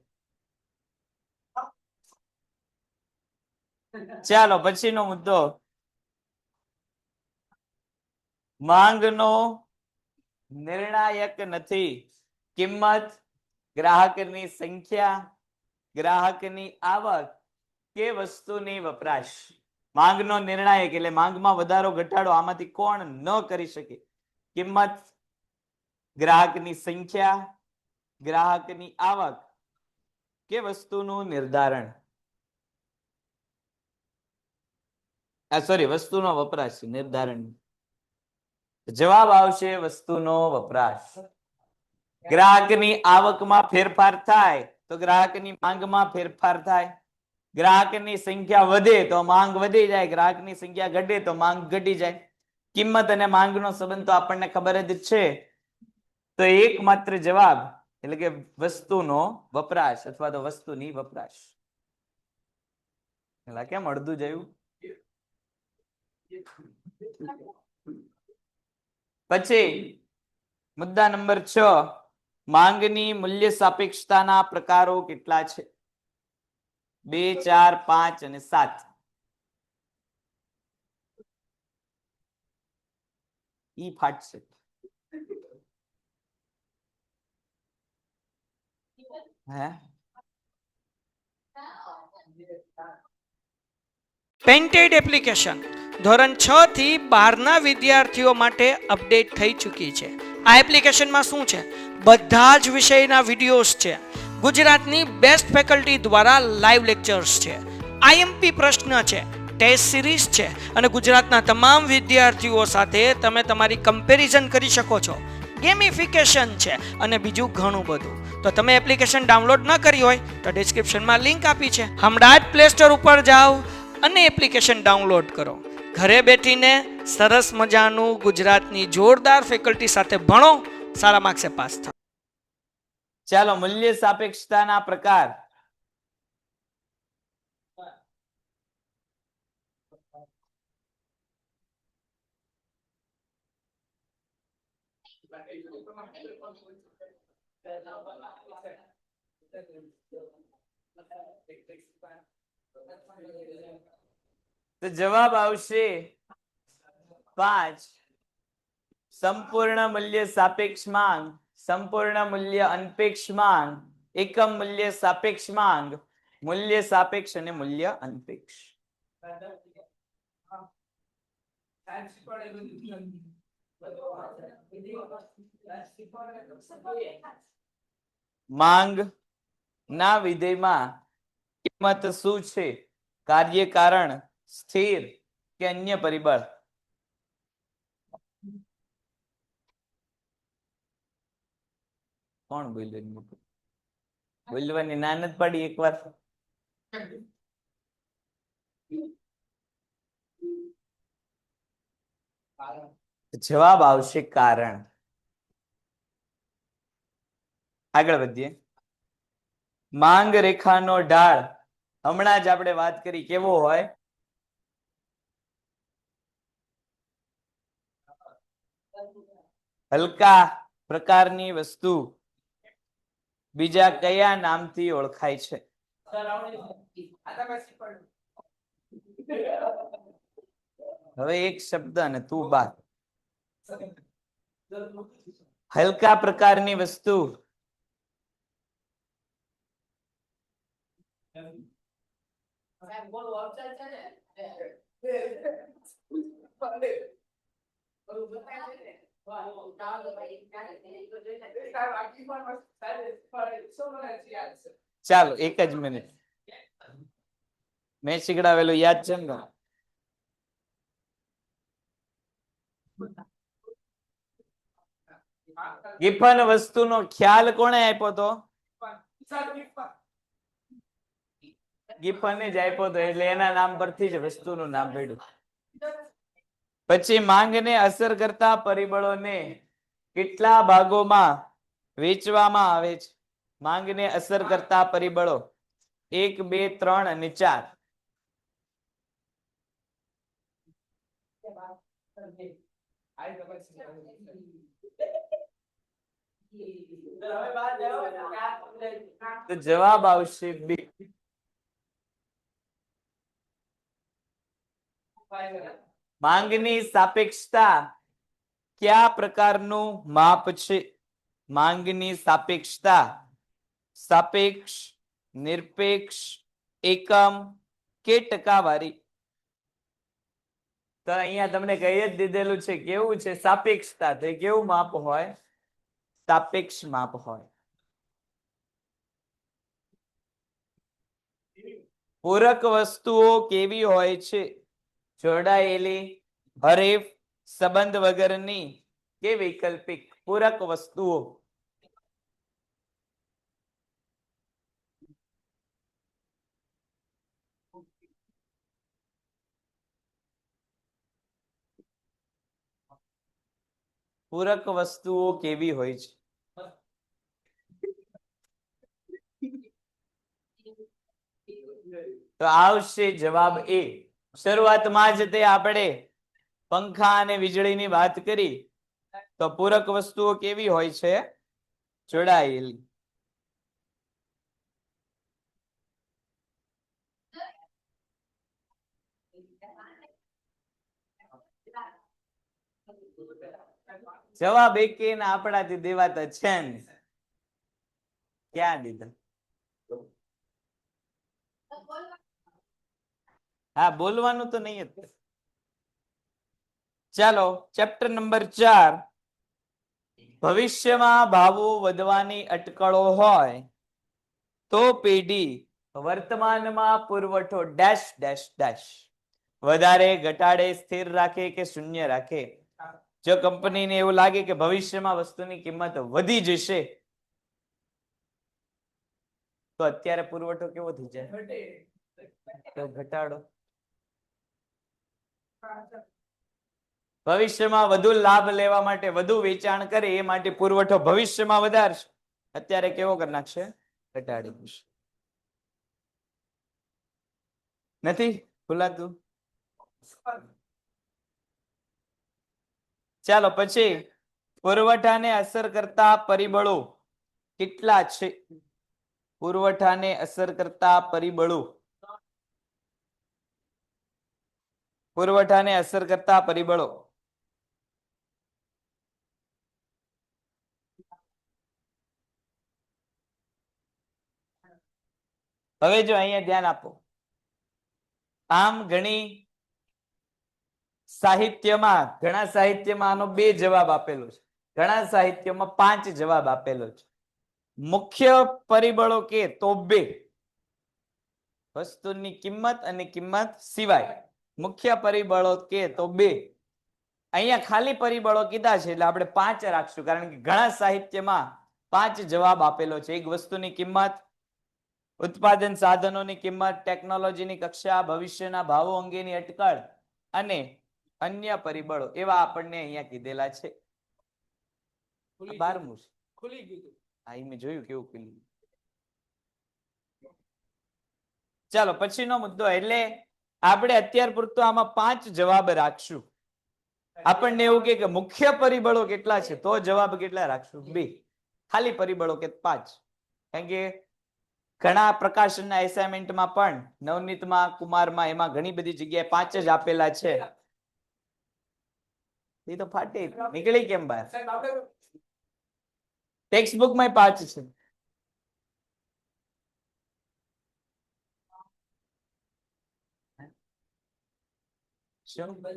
ચાલો પછીનો મુદ્દો, માંગનો નિર્ણાયક નથી કિંમત, ગ્રાહકની સંખ્યા, ગ્રાહકની આવક કે વસ્તુની વપરાશ. માંગનો નિર્ણાયક એટલે માંગમાં વધારો ઘટાડો આમાંથી કોણ ન કરી શકે? કિંમત, ગ્રાહકની સંખ્યા, ગ્રાહકની આવક કે વસ્તુનું નિર્ધારણ. વસ્તુનો વપરાશ, નિર્ધારણ. જવાબ આવશે વસ્તુનો વપરાશ. ગ્રાહકની આવકમાં ફેરફાર થાય તો ગ્રાહકની માંગમાં ફેરફાર થાય. ગ્રાહકની સંખ્યા વધે તો માંગ વધી જાય, ગ્રાહકની સંખ્યા ઘટે તો માંગ ઘટી જાય. કિંમત અને માંગનો સંબંધ તો આપણને ખબર જ છે. તો એકમાત્ર જવાબ એટલે કે વસ્તુનો વપરાશ અથવા તો વસ્તુની વપરાશ. કેમ અડધું જયું? પછી મુદ્દા નંબર 6, માંગની મૂલ્ય સાપેક્ષતાના પ્રકારો કેટલા છે? 2, 4, 5 અને 7. ઈ ફાટશે. હે પેન્ટેડ એપ્લિકેશન ધોરણ 6 થી 12 ના વિદ્યાર્થીઓ માટે અપડેટ થઈ ચૂકી છે. આ એપ્લિકેશનમાં શું છે? બધા જ વિષયના વિડીયોઝ છે. ગુજરાતની બેસ્ટ ફેકલ્ટી દ્વારા લાઈવ લેક્ચર્સ છે. આઈએમપી પ્રશ્ન છે, ટેસ્ટ સિરીઝ છે અને ગુજરાતના તમામ વિદ્યાર્થીઓ સાથે તમે તમારી કમ્પેરિઝન કરી શકો છો. ગેમિફિકેશન છે અને બીજું ઘણું બધું. તો તમે એપ્લિકેશન ડાઉનલોડ ન કરી હોય તો ડિસ્ક્રિપ્શનમાં લિંક આપી છે. હમણાં જ પ્લે સ્ટોર ઉપર જાઓ અને એપ્લિકેશન ડાઉનલોડ કરો. ઘરે બેઠીને સરસ મજાનું ગુજરાતની જોરદાર ફેકલ્ટી સાથે ભણો, સારા માર્ક્સે પાસ થાવ. ચાલો મૂલ્ય સાપેક્ષતાના પ્રકાર. તો જવાબ આવશે 5. સંપૂર્ણ મૂલ્ય સાપેક્ષ માંગ, સંપૂર્ણ મૂલ્ય અનપેક્ષ માંગ, એકમ મૂલ્ય સાપેક્ષ માંગ, મૂલ્ય સાપેક્ષ અને મૂલ્ય અનપેક્ષ. માંગ ના વિધેયમાં કિંમત શું છે? કાર્ય કારણ, સ્થિર કે અન્ય પરિબળ? કોણ બોલ્યું? બોલવાની ના નથી પાડી એકવાર. જવાબ આવશે કારણ. આગળ વધીએ. માંગ રેખાનો ઢાળ હમણાં જ આપણે વાત કરી કેવો હોય? હલકા પ્રકારની વસ્તુ બીજા કયા નામથી ઓળખાય છે? હવે એક શબ્દ અને તું બાદ. હલકા પ્રકારની વસ્તુ ચાલો એક જ મિનિટ. મેં શીખડાવેલું યાદ છે ને? ગિફન વસ્તુનો ખ્યાલ કોણે આપ્યો તો? ગિફને જ આપ્યો તો, એટલે એના નામ પરથી જ વસ્તુનું નામ પડ્યું. પછી માંગને અસર કરતા પરિબળોને કેટલા ભાગોમાં વેચવામાં આવે છે? માંગને અસર કરતા પરિબળો 1, 2, 3 અને 4. તો જવાબ આવશે 2. માંગની સાપેક્ષતા કયા પ્રકારનું માપ છે? માંગની સાપેક્ષતા સાપેક્ષ, નિરપેક્ષ, એકમ કે ટકાવારી? તો અહીંયા તમને કહી જ દીધેલું છે કેવું છે સાપેક્ષતા. તે કેવું માપ હોય? સાપેક્ષ માપ હોય. પૂરક વસ્તુઓ કેવી હોય છે? જોડાયેલી, હરીફ, સંબંધ વગરની કે વૈકલ્પિક? પૂરક વસ્તુઓ પૂરક વસ્તુઓ કેવી હોય છે? તો આવશે જવાબ A. શરૂઆતમાં જ તે આપણે પંખા અને વીજળીની વાત કરી. તો પૂરક વસ્તુઓ કેવી હોય છે? જોડાયેલી. જવાબ એક ના આપણાથી દેવાતા છે ને. ક્યાં દીધા? હા, બોલવાનું તો નહીં જ. ચાલો ચેપ્ટર નંબર 4. ભવિષ્યમાં ભાવો વધવાની અટકળો હોય તો પેઢી વર્તમાનમાં પુરવઠો ડેશ ડેશ ડેશ વધારે, ઘટાડે, સ્થિર રાખે કે શૂન્ય રાખે? જો કંપનીને એવું લાગે કે ભવિષ્યમાં વસ્તુની કિંમત વધી જશે તો અત્યારે પુરવઠો કેવો થઈ જાય? તો ઘટાડો. ભવિષ્યમાં વધુ લાભ લેવા માટે વધુ વેચાણ કરે એ માટે પુરવઠો ભવિષ્યમાં વધારશે, અત્યારે કેવો કરી નાખશે? ઘટાડી દેશે. નથી ભૂલાતું? ચાલો પછી પુરવઠાને અસર કરતા પરિબળો કેટલા છે? પુરવઠાને અસર કરતા પરિબળો, પુરવઠાને અસર કરતા પરિબળો. હવે જો અહીંયા ધ્યાન આપો, આમ ઘણા સાહિત્યમાં આનો 2 જવાબ આપેલો છે, ઘણા સાહિત્યમાં 5 જવાબ આપેલો છે. મુખ્ય પરિબળો કે તો 2, વસ્તુની કિંમત અને કિંમત સિવાય મુખ્ય પરિબળો કે તો 2. અહીંયા ખાલી પરિબળો કીધા છે એટલે આપણે 5 રાખશું, કારણ કે ઘણા સાહિત્યમાં 5 જવાબ આપેલો છે. એક વસ્તુની કિંમત, ઉત્પાદન સાધનોની કિંમત, ટેકનોલોજીની કક્ષા, ભવિષ્યના ભાવો અંગેની અટકળ અને અન્ય પરિબળો, એવા આપણને અહીંયા કીધેલા છે. 12મું છે. ખુલી ગયું. હા, મેં જોયું કેવું ખુલી. ચાલો પછીનો મુદ્દો, એટલે આપણે અત્યાર પૂરતો આમાં 5 જવાબ રાખશું. આપણને એવું કે મુખ્ય પરિબળો કેટલા છે, તો જવાબ કેટલા રાખશું? 2. ખાલી પરિબળો કે 5. કારણ કે ઘણા પ્રકાશનના એસાઇનમેન્ટમાં પણ નવનીતમાં, કુમારમાં, એમાં ઘણી બધી જગ્યાએ 5 જ આપેલા છે. એ તો ફાટી નીકળી કેમ બહાર? ટેક્સ્ટ બુકમાં 5 છે. શું તો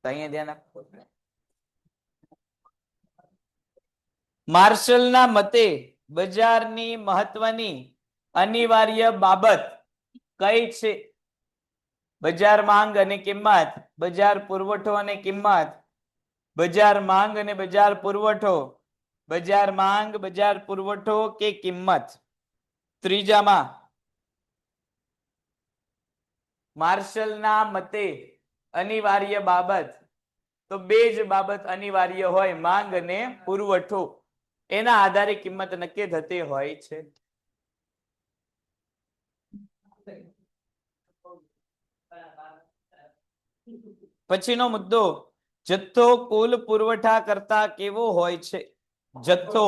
અહીંયા ધ્યાન આપો. માર્શલના મતે બજારની મહત્વની અનિવાર્ય બાબત કઈ છે? બજાર માંગ અને કિંમત, બજાર પુરવઠો અને કિંમત, બજાર માંગ અને બજાર પુરવઠો, બજાર માંગ, બજાર પુરવઠો કે કિંમત. ત્રીજામાં માર્શલના મતે અનિવાર્ય બાબત, તો 2 જ બાબત અનિવાર્ય હોય, માંગ અને પુરવઠો. એના આધારે કિંમત નક્કી થતી હોય છે. પછીનો મુદ્દો, જથ્થો કુલ પુરવઠા કરતા કેવો હોય છે? જથ્થો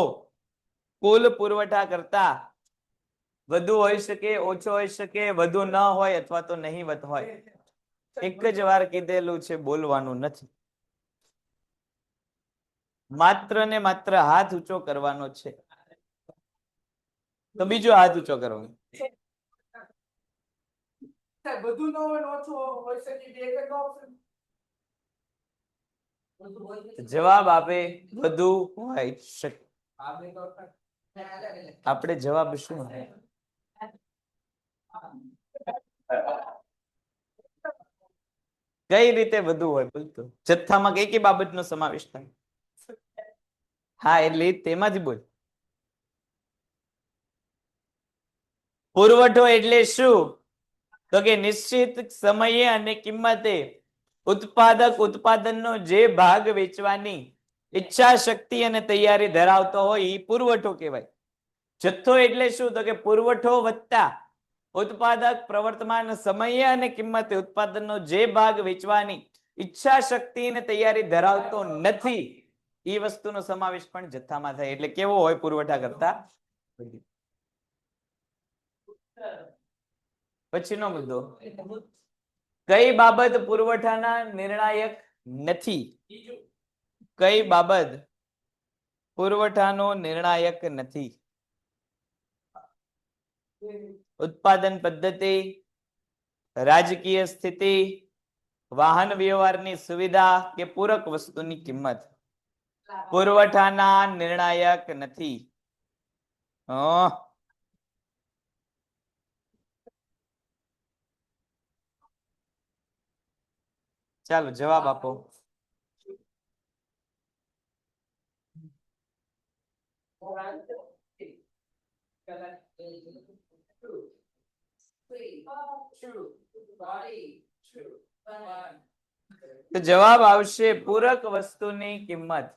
કુલ પુરવઠા કરતા વધુ હોઈ શકે, ઓછો હોઈ શકે, વધુ ન હોય અથવા તો નહીવત હોય. એક જ વાર કીધેલું છે, બોલવાનું નથી. માત્ર ને માત્ર હાથ ઊંચો કરવાનો છે. તો બીજો હાથ ઊંચો કરવાનો. બધું ન હોય, ઓછું હોય શકે, એક જ ઓપ્શન. જવાબ આપે વધુ હોય શકે. આપણે જવાબ શું? કઈ રીતે વધુ હોય? બોલતો જથ્થામાં કઈ કઈ બાબતનો સમાવેશ થાય? હા, એટલે તેમાંથી બોલ. પુરવઠો એટલે શું? તો કે નિશ્ચિત સમયે અને કિંમતે ઉત્પાદક ઉત્પાદનનો જે ભાગ વેચવાની ઈચ્છા શક્તિ અને તૈયારી ધરાવતો હોય એ પુરવઠો કહેવાય. જથ્થો એટલે શું? તો કે પુરવઠો વત્તા ઉત્પાદક પ્રવર્તમાન સમયે અને કિંમતે ઉત્પાદનનો જે ભાગ વેચવાની ઈચ્છા શક્તિ અને તૈયારી ધરાવતો નથી, એ વસ્તુનો સમાવેશ પણ જથ્થામાં થાય. એટલે કેવો હોય? પુરવઠા કરતા. પછીનો મુદ્દો, કઈ બાબત પુરવઠાના નિર્ણાયક નથી? કઈ બાબત પુરવઠાનો નિર્ણાયક નથી? ઉત્પાદન પદ્ધતિ, રાજકીય સ્થિતિ, વાહન વ્યવહારની સુવિધા કે પૂરક વસ્તુની કિંમત. પુરવઠાના નિર્ણાયક નથી. ચાલો જવાબ આપો. તો જવાબ આવશે પૂરક વસ્તુની કિંમત.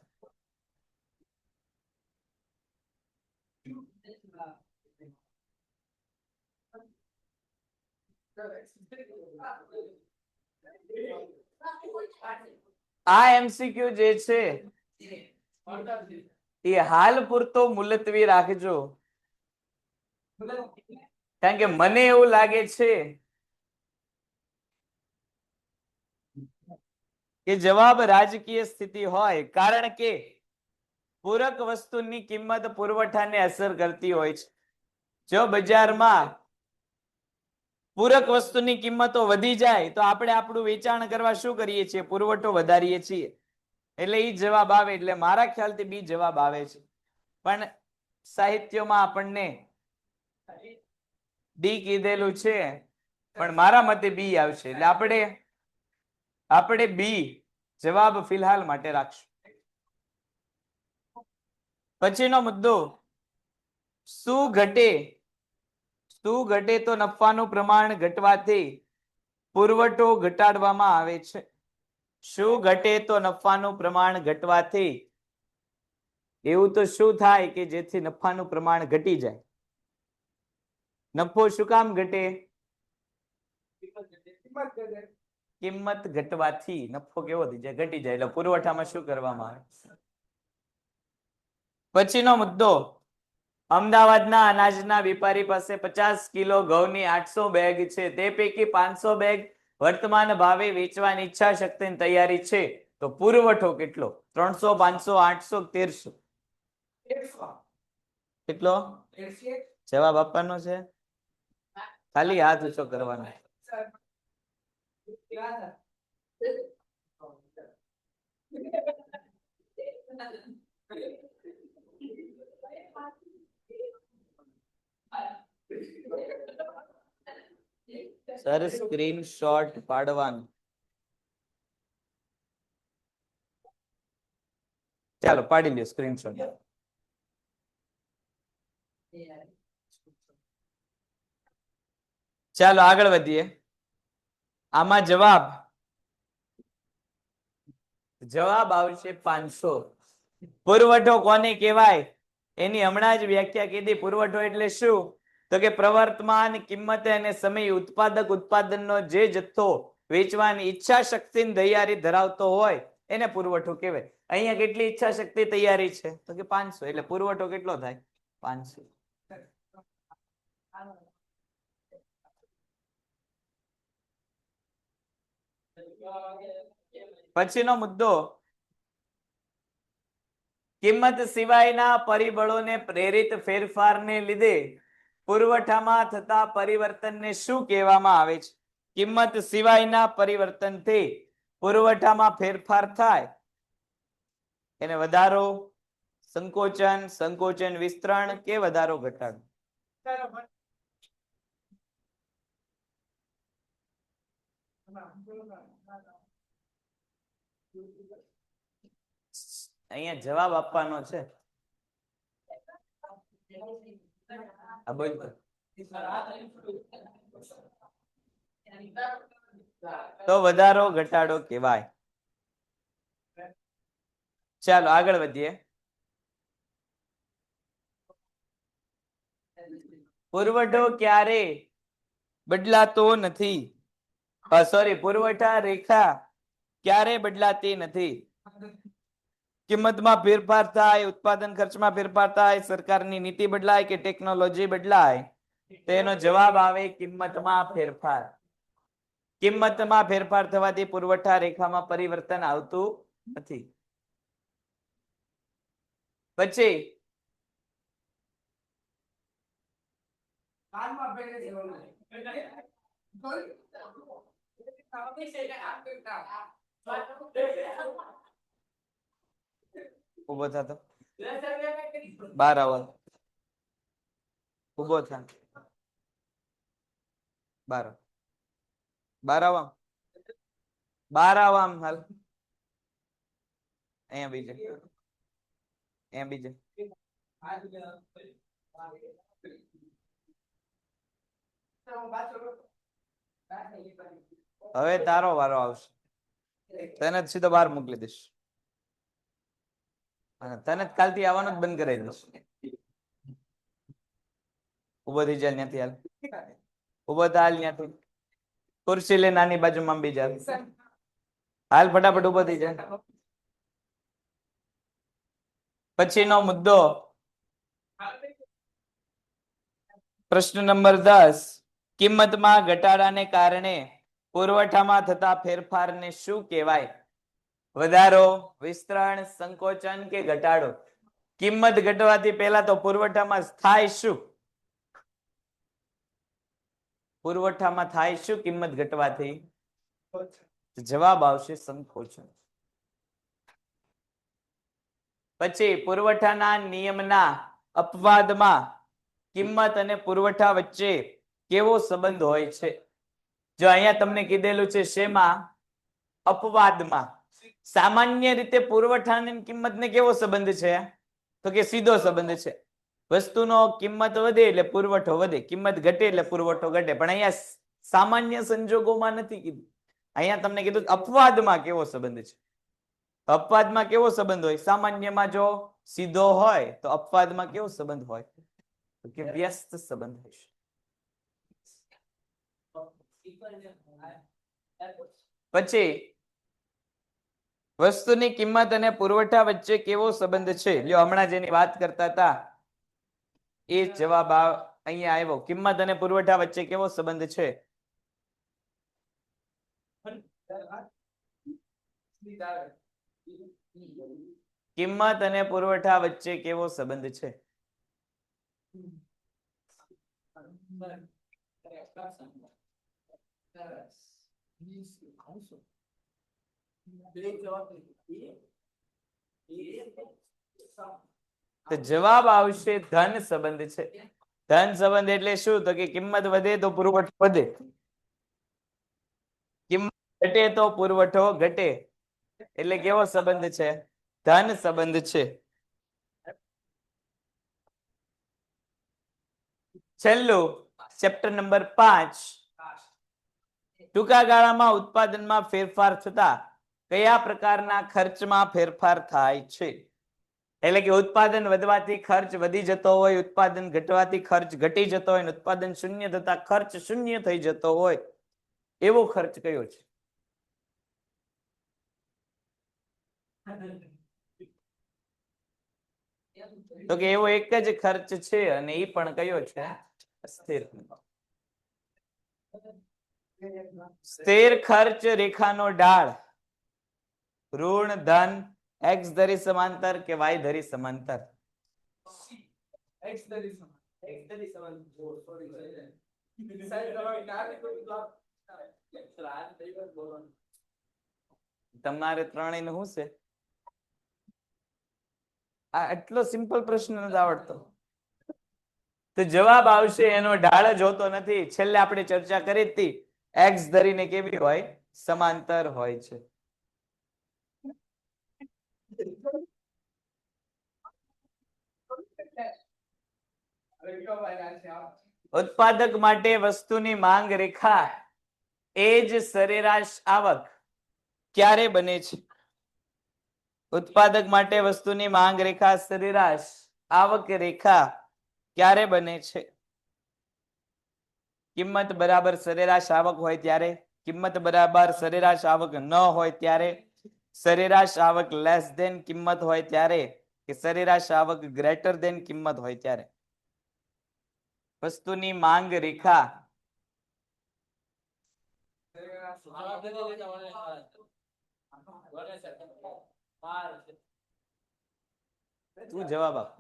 આ એમસીક્યુ જે છે એ હાલ પૂરતો મુલતવી રાખજો, કારણ કે મને એવું લાગે છે કે જવાબ રાજકીય સ્થિતિ હોય, કારણ કે પૂરક વસ્તુની કિંમત પુરવઠાને અસર કરતી હોય છે. જો બજારમાં પૂરક વસ્તુની કિંમતો વધી જાય તો આપણે આપણું વેચાણ કરવા શું કરીએ છીએ? પુરવઠો વધારીએ છીએ. એટલે ઈ જવાબ આવે. એટલે મારા ખ્યાલથી બી જવાબ આવે છે, પણ સાહિત્યમાં આપણને ડી કીધેલું છે, પણ મારા મતે બી આવશે. એટલે આપણે બી જવાબ ફિલહાલ માટે રાખશું. પછીનો મુદ્દો, શું ઘટે? શું ઘટે તો નફાનું પ્રમાણ ઘટવાથી પુરવઠો ઘટાડવામાં આવે છે. શું ઘટે તો નફાનું પ્રમાણ ઘટવાથી એવું તો શું થાય કે જેથી નફાનું પ્રમાણ ઘટી જાય? નફો શું કામ ઘટે? કિંમત ઘટવાથી નફો કેવો થઈ જાય? ઘટી જાય. એટલે પુરવઠામાં શું કરવામાં આવે? પછીનો મુદ્દો, અમદાવાદના અનાજના વેપારી પાસે 50 કિલો ઘઉંની 800 બેગ છે. તે પૈકી 500 બેગ વર્તમાન ભાવે વેચવાની ઈચ્છા શક્તિની તૈયારી છે. તો પુરવઠો કેટલો? 300, 500, 800, 1300. કેટલો જવાબ આપવાનો છે? ખાલી હાથ ઊંચો કરવાનો. સર સ્ક્રીનશોટ પાડવાનું. ચાલો પાડી લ્યો સ્ક્રીનશોટ. ચાલો આગળ વધીએ. આમાં જવાબ આવશે 500. પુરવઠો કોને કહેવાય એની હમણાં જ વ્યાખ્યા કીધી. પુરવઠો એટલે શું? તો કે પ્રવર્તમાન કિંમતે અને સમય ઉત્પાદક ઉત્પાદનનો જે જથ્થો વેચવાની ઈચ્છા શક્તિની તૈયારી ધરાવતો હોય એને પુરવઠો કહેવાય. અહીંયા કેટલી ઈચ્છા શક્તિ તૈયારી છે? તો કે 500. એટલે પુરવઠો કેટલો થાય? 500. પછીનો મુદ્દો, કિંમત સિવાયના પરિબળોને પ્રેરિત ફેરફારને લીધે પુરવઠામાં થતા પરિવર્તનને શું કહેવામાં આવે છે? કિંમત સિવાયના પરિવર્તનથી પુરવઠામાં ફેરફાર થાય એને વધારો, સંકોચન, સંકોચન વિસ્તરણ કે વધારો ઘટાડો? અહીંયા જવાબ આપવાનો છે. તો વધારો ઘટાડો કહેવાય. ચાલો આગળ વધીએ. પુરવઠો ક્યારે બદલાતો નથી? સોરી, પુરવઠા રેખા ક્યારે બદલાતી નથી? કિંમતમાં ફેરફાર થાય, ઉત્પાદન ખર્ચમાં ફેરફાર થાય, સરકારની નીતિ બદલાય કે ટેકનોલોજી બદલાય? તેનો જવાબ આવે કિંમતમાં ફેરફાર. કિંમતમાં ફેરફાર થવાથી પુરવઠા રેખામાં પરિવર્તન આવતું નથી. પછી ઉભો થતો 12 આવવા. ઉભો થા 12 આવવા. 12 આવવા. હાલ અહીંયા બીજે, અહીંયા બીજે. હવે તારો વારો આવશે. તને જ સીધો બહાર મોકલી દઈશ અને તને જ કાલથી આવવાનું જ બંધ કરાવી દઈશ. ઉભો થઈ જાય ત્યાંથી હાલ. ઉભો થા હાલ ત્યાંથી. ખુરશી લે નાની બાજુમાં બીજા હાલ ફટાફટ ઉભો થઈ જાય. પછીનો મુદ્દો પ્રશ્ન નંબર 10 કિંમતમાં ઘટાડાને કારણે પુરવઠામાં થતા ફેરફારને શું કહેવાય? વધારો, વિસ્તરણ, સંકોચન કે ઘટાડો? કિંમત ઘટવાથી પહેલા તો પુરવઠામાં થાય શું? પુરવઠામાં થાય શું કિંમત ઘટવાથી? જવાબ આવશે સંકોચન. પછી પુરવઠાના નિયમના અપવાદમાં કિંમત અને પુરવઠા વચ્ચે કેવો સંબંધ હોય છે? જો અહીંયા તમને કીધેલું છે શેમાં? અપવાદમાં. સામાન્ય રીતે પુરવઠા અને કિંમતને કેવો સંબંધ છે? તો કે સીધો સંબંધ છે. વસ્તુનો કિંમત વધે એટલે પુરવઠો વધે, કિંમત ઘટે એટલે પુરવઠો ઘટે. પણ અહીંયા સામાન્ય સંજોગોમાં નથી કીધું. અહીંયા તમને કીધું અપવાદમાં કેવો સંબંધ છે. અપવાદમાં કેવો સંબંધ હોય? સામાન્યમાં જો સીધો હોય તો અપવાદમાં કેવો સંબંધ હોય? તો કે વ્યસ્ત સંબંધ હશે. પછી વસ્તુની કિંમત અને પુરવઠા વચ્ચે કેવો સંબંધ છે? લ્યો હમણાં જેની વાત કરતા હતા એ જવાબ અહીંયા આવ્યો. કિંમત અને પુરવઠા વચ્ચે કેવો સંબંધ છે? કિંમત અને પુરવઠા વચ્ચે કેવો સંબંધ છે? તો જવાબ આવશે ધન સંબંધ છે. ધન સંબંધ એટલે શું? તો કે કિંમત વધે તો પુરવઠો વધે, કિંમત ઘટે તો પુરવઠો ઘટે. એટલે કેવો સંબંધ છે? ધન સંબંધ છે. છેલ્લું ચેપ્ટર નંબર 5 ટૂંકા ગાળામાં ઉત્પાદનમાં ફેરફાર થતા કયા પ્રકારના ખર્ચમાં ફેરફાર થાય છે? એટલે કે ઉત્પાદન વધવાથી ખર્ચ વધી જતો હોય, ઉત્પાદન ઘટવાથી ખર્ચ ઘટી જતો હોય, ઉત્પાદન શૂન્ય થતા ખર્ચ શૂન્ય થઈ જતો હોય, એવો ખર્ચ કયો છે? તો કે એવો એક જ ખર્ચ છે અને એ પણ કયો છે? સ્થિર. સ્થિર ખર્ચ રેખાનો ઢાળ ઋણ, ધન, એક્સ ધરી સમાંતર કે વાય ધરી સમાંતર? તમારે ત્રણેયને શું છે? આ આટલો સિમ્પલ પ્રશ્ન નથી આવડતો. તો જવાબ આવશે એનો ઢાળ જ હોતો નથી. છેલ્લે આપણે ચર્ચા કરી હતી એક્સ ધરીને કેવી હોય? સમાંતર હોય છે. ઉત્પાદક માટે વસ્તુની માંગ રેખા એ જ સરેરાશ આવક ક્યારે બને છે? ઉત્પાદક માટે વસ્તુની માંગ રેખા સરેરાશ આવક રેખા ક્યારે બને છે? કિંમત બરાબર સરેરાશ આવક હોય ત્યારે, કિંમત બરાબર સરેરાશ આવક ન હોય ત્યારે, સરેરાશ આવક લેસ ધેન કિંમત હોય ત્યારે, કે સરેરાશ આવક ગ્રેટર ધેન કિંમત હોય ત્યારે? વસ્તુની માંગ રેખા તું જવાબ આપ.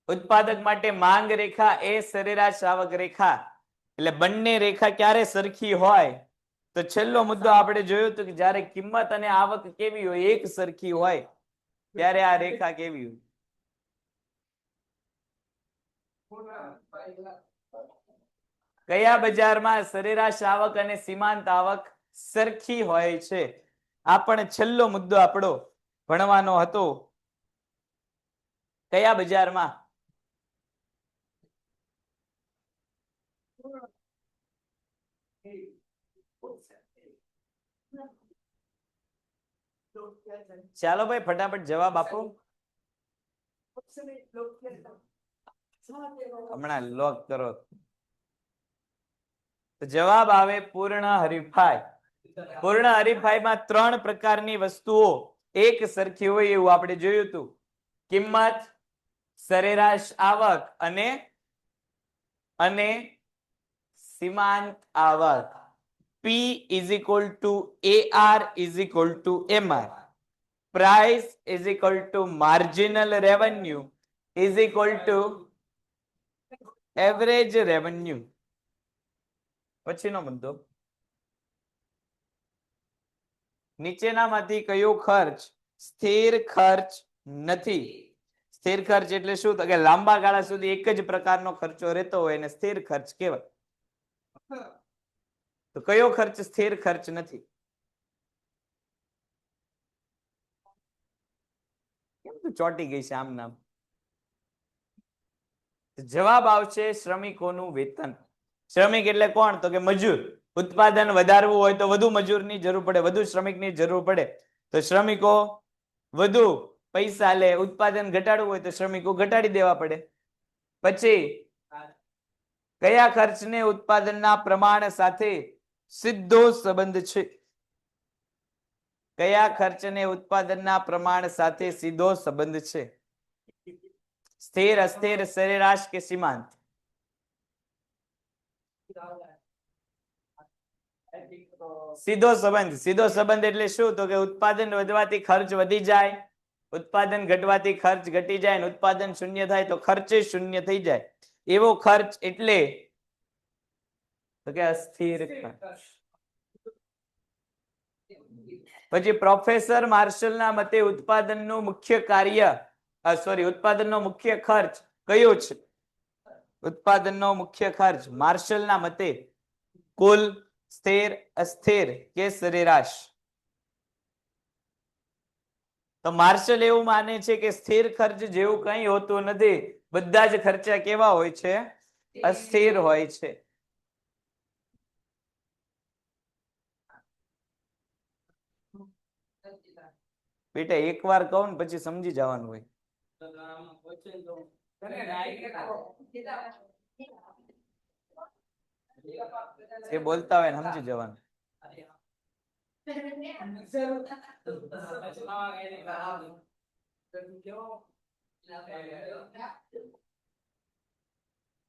ઉત્પાદક માટે માંગ રેખા એ સરેરાશ આવક રેખા, એટલે બંને રેખા ક્યારે સરખી હોય? તો છેલ્લો મુદ્દો આપણે જોયું હતું કે જ્યારે કિંમત અને આવક કેવી હોય? એક સરખી હોય ત્યારે આ રેખા કેવી હોય? કયા બજારમાં સરેરાશ આવક અને સીમાંત આવક સરખી હોય છે? આ પણ છેલ્લો મુદ્દો આપણો ભણવાનો હતો. કયા બજારમાં? ચાલો ભાઈ ફટાફટ જવાબ આપો. હમણાં લોક કરો. તો જવાબ આવે પૂર્ણ હરીફાઈ. પૂર્ણ હરીફાઈમાં 3 પ્રકારની વસ્તુઓ એક સરખી હોય એવું આપણે જોયું હતું. કિંમત, સરેરાશ આવક અને સીમાંત આવક. P is equal to AR is equal to MR. Price is equal to marginal revenue is equal to average revenue. પછીનો મુદ્દો, નીચેનામાંથી કયો ખર્ચ સ્થિર ખર્ચ નથી? સ્થિર ખર્ચ એટલે શું? તો કે લાંબા ગાળા સુધી એક જ પ્રકારનો ખર્ચો રહેતો હોય એને સ્થિર ખર્ચ કહેવાય. તો કયો ખર્ચ સ્થિર ખર્ચ નથી? કેમ તું ચોંટી ગઈ છે આમ નામ? જવાબ આવશે શ્રમિકોનું વેતન. શ્રમિક એટલે કોણ? તો કે મજૂર. ઉત્પાદન વધારવું હોય તો વધુ મજૂરની જરૂર પડે, વધુ શ્રમિકની જરૂર પડે. તો શ્રમિકો વધુ પૈસા લે. ઉત્પાદન ઘટાડવું હોય તો શ્રમિકો ઘટાડી દેવા પડે. પછી કયા ખર્ચને ઉત્પાદનના પ્રમાણ સાથે સીધો સંબંધ છે? કયા ખર્ચને ઉત્પાદનના પ્રમાણ સાથે સીધો સંબંધ છે? સ્થિર, અસ્થિર, સરેરાશ કે સીમાંત? સીધો સંબંધ. સીધો સંબંધ એટલે શું? તો કે ઉત્પાદન વધવાથી ખર્ચ વધી જાય, ઉત્પાદન ઘટવાથી ખર્ચ ઘટી જાય, અને ઉત્પાદન શૂન્ય થાય તો ખર્ચે શૂન્ય થઈ જાય. એવો ખર્ચ એટલે તો કે અસ્થિર ખર્ચ. પછી પ્રોફેસર માર્શલના મતે ઉત્પાદનનું મુખ્ય ઉત્પાદનનો મુખ્ય ખર્ચ કયો છે? ઉત્પાદનનો મુખ્ય ખર્ચ માર્શલના મતે કુલ, સ્થિર, અસ્થિર કે સરેરાશ? તો માર્શલ એવું માને છે કે સ્થિર ખર્ચ જેવું કંઈ હોતું નથી. બધા જ ખર્ચા કેવા હોય છે? અસ્થિર હોય છે. બેટા એકવાર કહું ને પછી સમજી જવાનું હોય. એ બોલતા હોય ને સમજી જવાનું.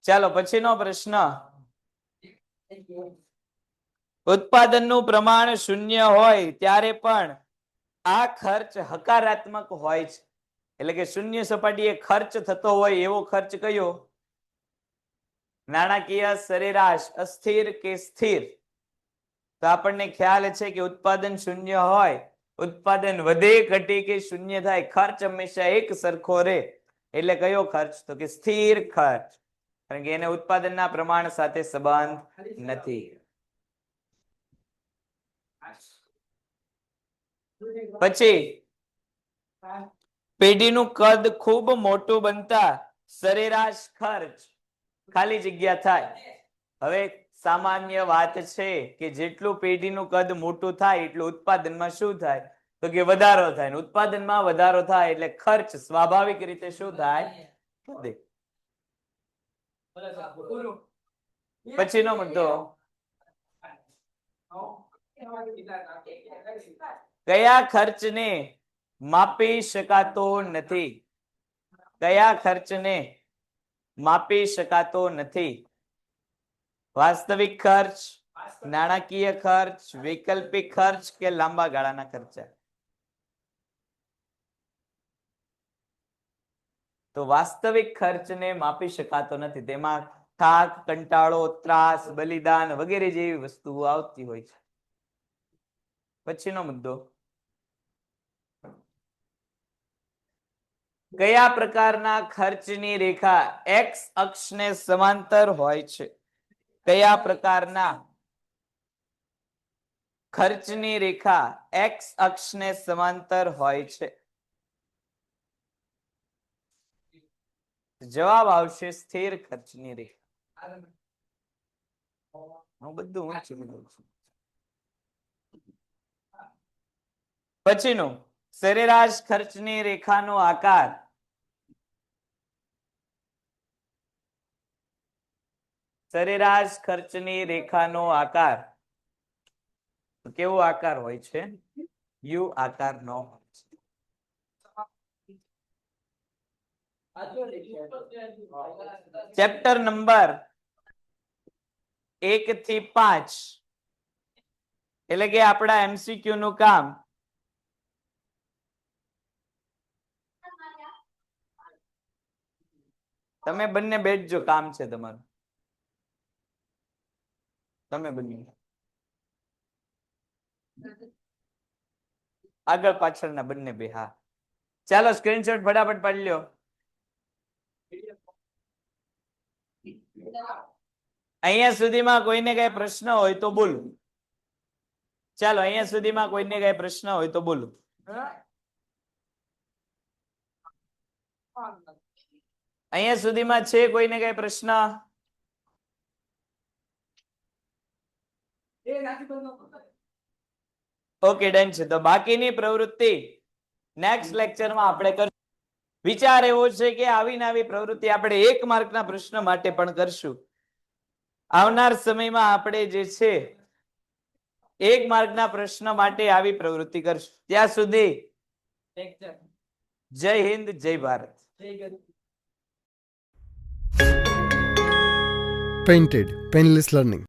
ચાલો પછીનો પ્રશ્ન. ઉત્પાદનનું પ્રમાણ શૂન્ય હોય ત્યારે પણ આ ખર્ચ હકારાત્મક હોય છે. એટલે કે શૂન્ય સપાટીએ ખર્ચ થતો હોય એવો ખર્ચ કયો? નાણાકીય, સરેરાશ, અસ્થિર કે સ્થિર? તો આપણને ખ્યાલ છે કે ઉત્પાદન શૂન્ય હોય, ઉત્પાદન વધે, ઘટે કે શૂન્ય થાય, ખર્ચ હંમેશા એક સરખો રહે. એટલે કયો ખર્ચ? તો કે સ્થિર ખર્ચ. કારણ કે એને ઉત્પાદનના પ્રમાણ સાથે સંબંધ નથી. પછી પેઢીનું કદ ખૂબ મોટું બનતા સરેરાશ ખર્ચ ખાલી જગ્યા થાય. હવે સામાન્ય વાત છે કે જેટલું પેઢીનું કદ મોટું થાય એટલું ઉત્પાદનમાં શું થાય? તો કે વધારો થાય. ઉત્પાદનમાં વધારો થાય એટલે ખર્ચ સ્વાભાવિક રીતે શું થાય? વધે. પછીનો મુદ્દો, કયા ખર્ચને માપી શકાતો નથી? કયા ખર્ચને માપી શકાતો નથી? વાસ્તવિક ખર્ચ, નાણાકીય ખર્ચ, વૈકલ્પિક ખર્ચ કે લાંબા ગાળાના ખર્ચા? તો વાસ્તવિક ખર્ચને માપી શકાતો નથી. તેમાં થાક, કંટાળો, ત્રાસ, બલિદાન વગેરે જેવી વસ્તુઓ આવતી હોય છે. પછીનો મુદ્દો, કયા પ્રકારના ખર્ચની રેખા એક્સ અક્ષને સમાંતર હોય છે? કયા પ્રકારના ખર્ચની રેખા એક્સ અક્ષને સમાંતર હોય છે? જવાબ આવશે સ્થિર ખર્ચની રેખા. હું બધું ઊંચું બોલું છું. પછીનું સરેરાશ ખર્ચની રેખાનો આકાર. સરેરાશ ખર્ચની રેખાનો આકાર કેવો આકાર હોય છે? યુ આકાર નો હોય છે. ચેપ્ટર નંબર 1 થી 5 એટલે કે આપણા એમસીક્યુ નું કામ તમે બંને બેઠજો, કામ છે તમારું. તમે બંને આગળ પાછળના બંને બે. હા, ચાલો સ્ક્રીનશોટ ફટાફટ પાડી લ્યો. અહીંયા સુધીમાં કોઈને કઈ પ્રશ્ન હોય તો બોલો. ચાલો, અહીંયા સુધીમાં કોઈને કઈ પ્રશ્ન હોય તો બોલો. અહીંયા સુધીમાં છે કોઈને કઈ પ્રશ્ન? ઓકે, ડન છે. તો બાકીની પ્રવૃત્તિ નેક્સ્ટ લેક્ચરમાં આપણે કરશું. વિચાર એવો છે કે આવી ને આવી પ્રવૃત્તિ આપણે 1 માર્કના પ્રશ્ન માટે પણ કરશું. આવનાર સમયમાં આપણે જે છે 1 માર્કના પ્રશ્ન માટે આવી પ્રવૃત્તિ કરશું. ત્યાં સુધી જય હિન્દ, જય ભારત. Painted Painless Learning.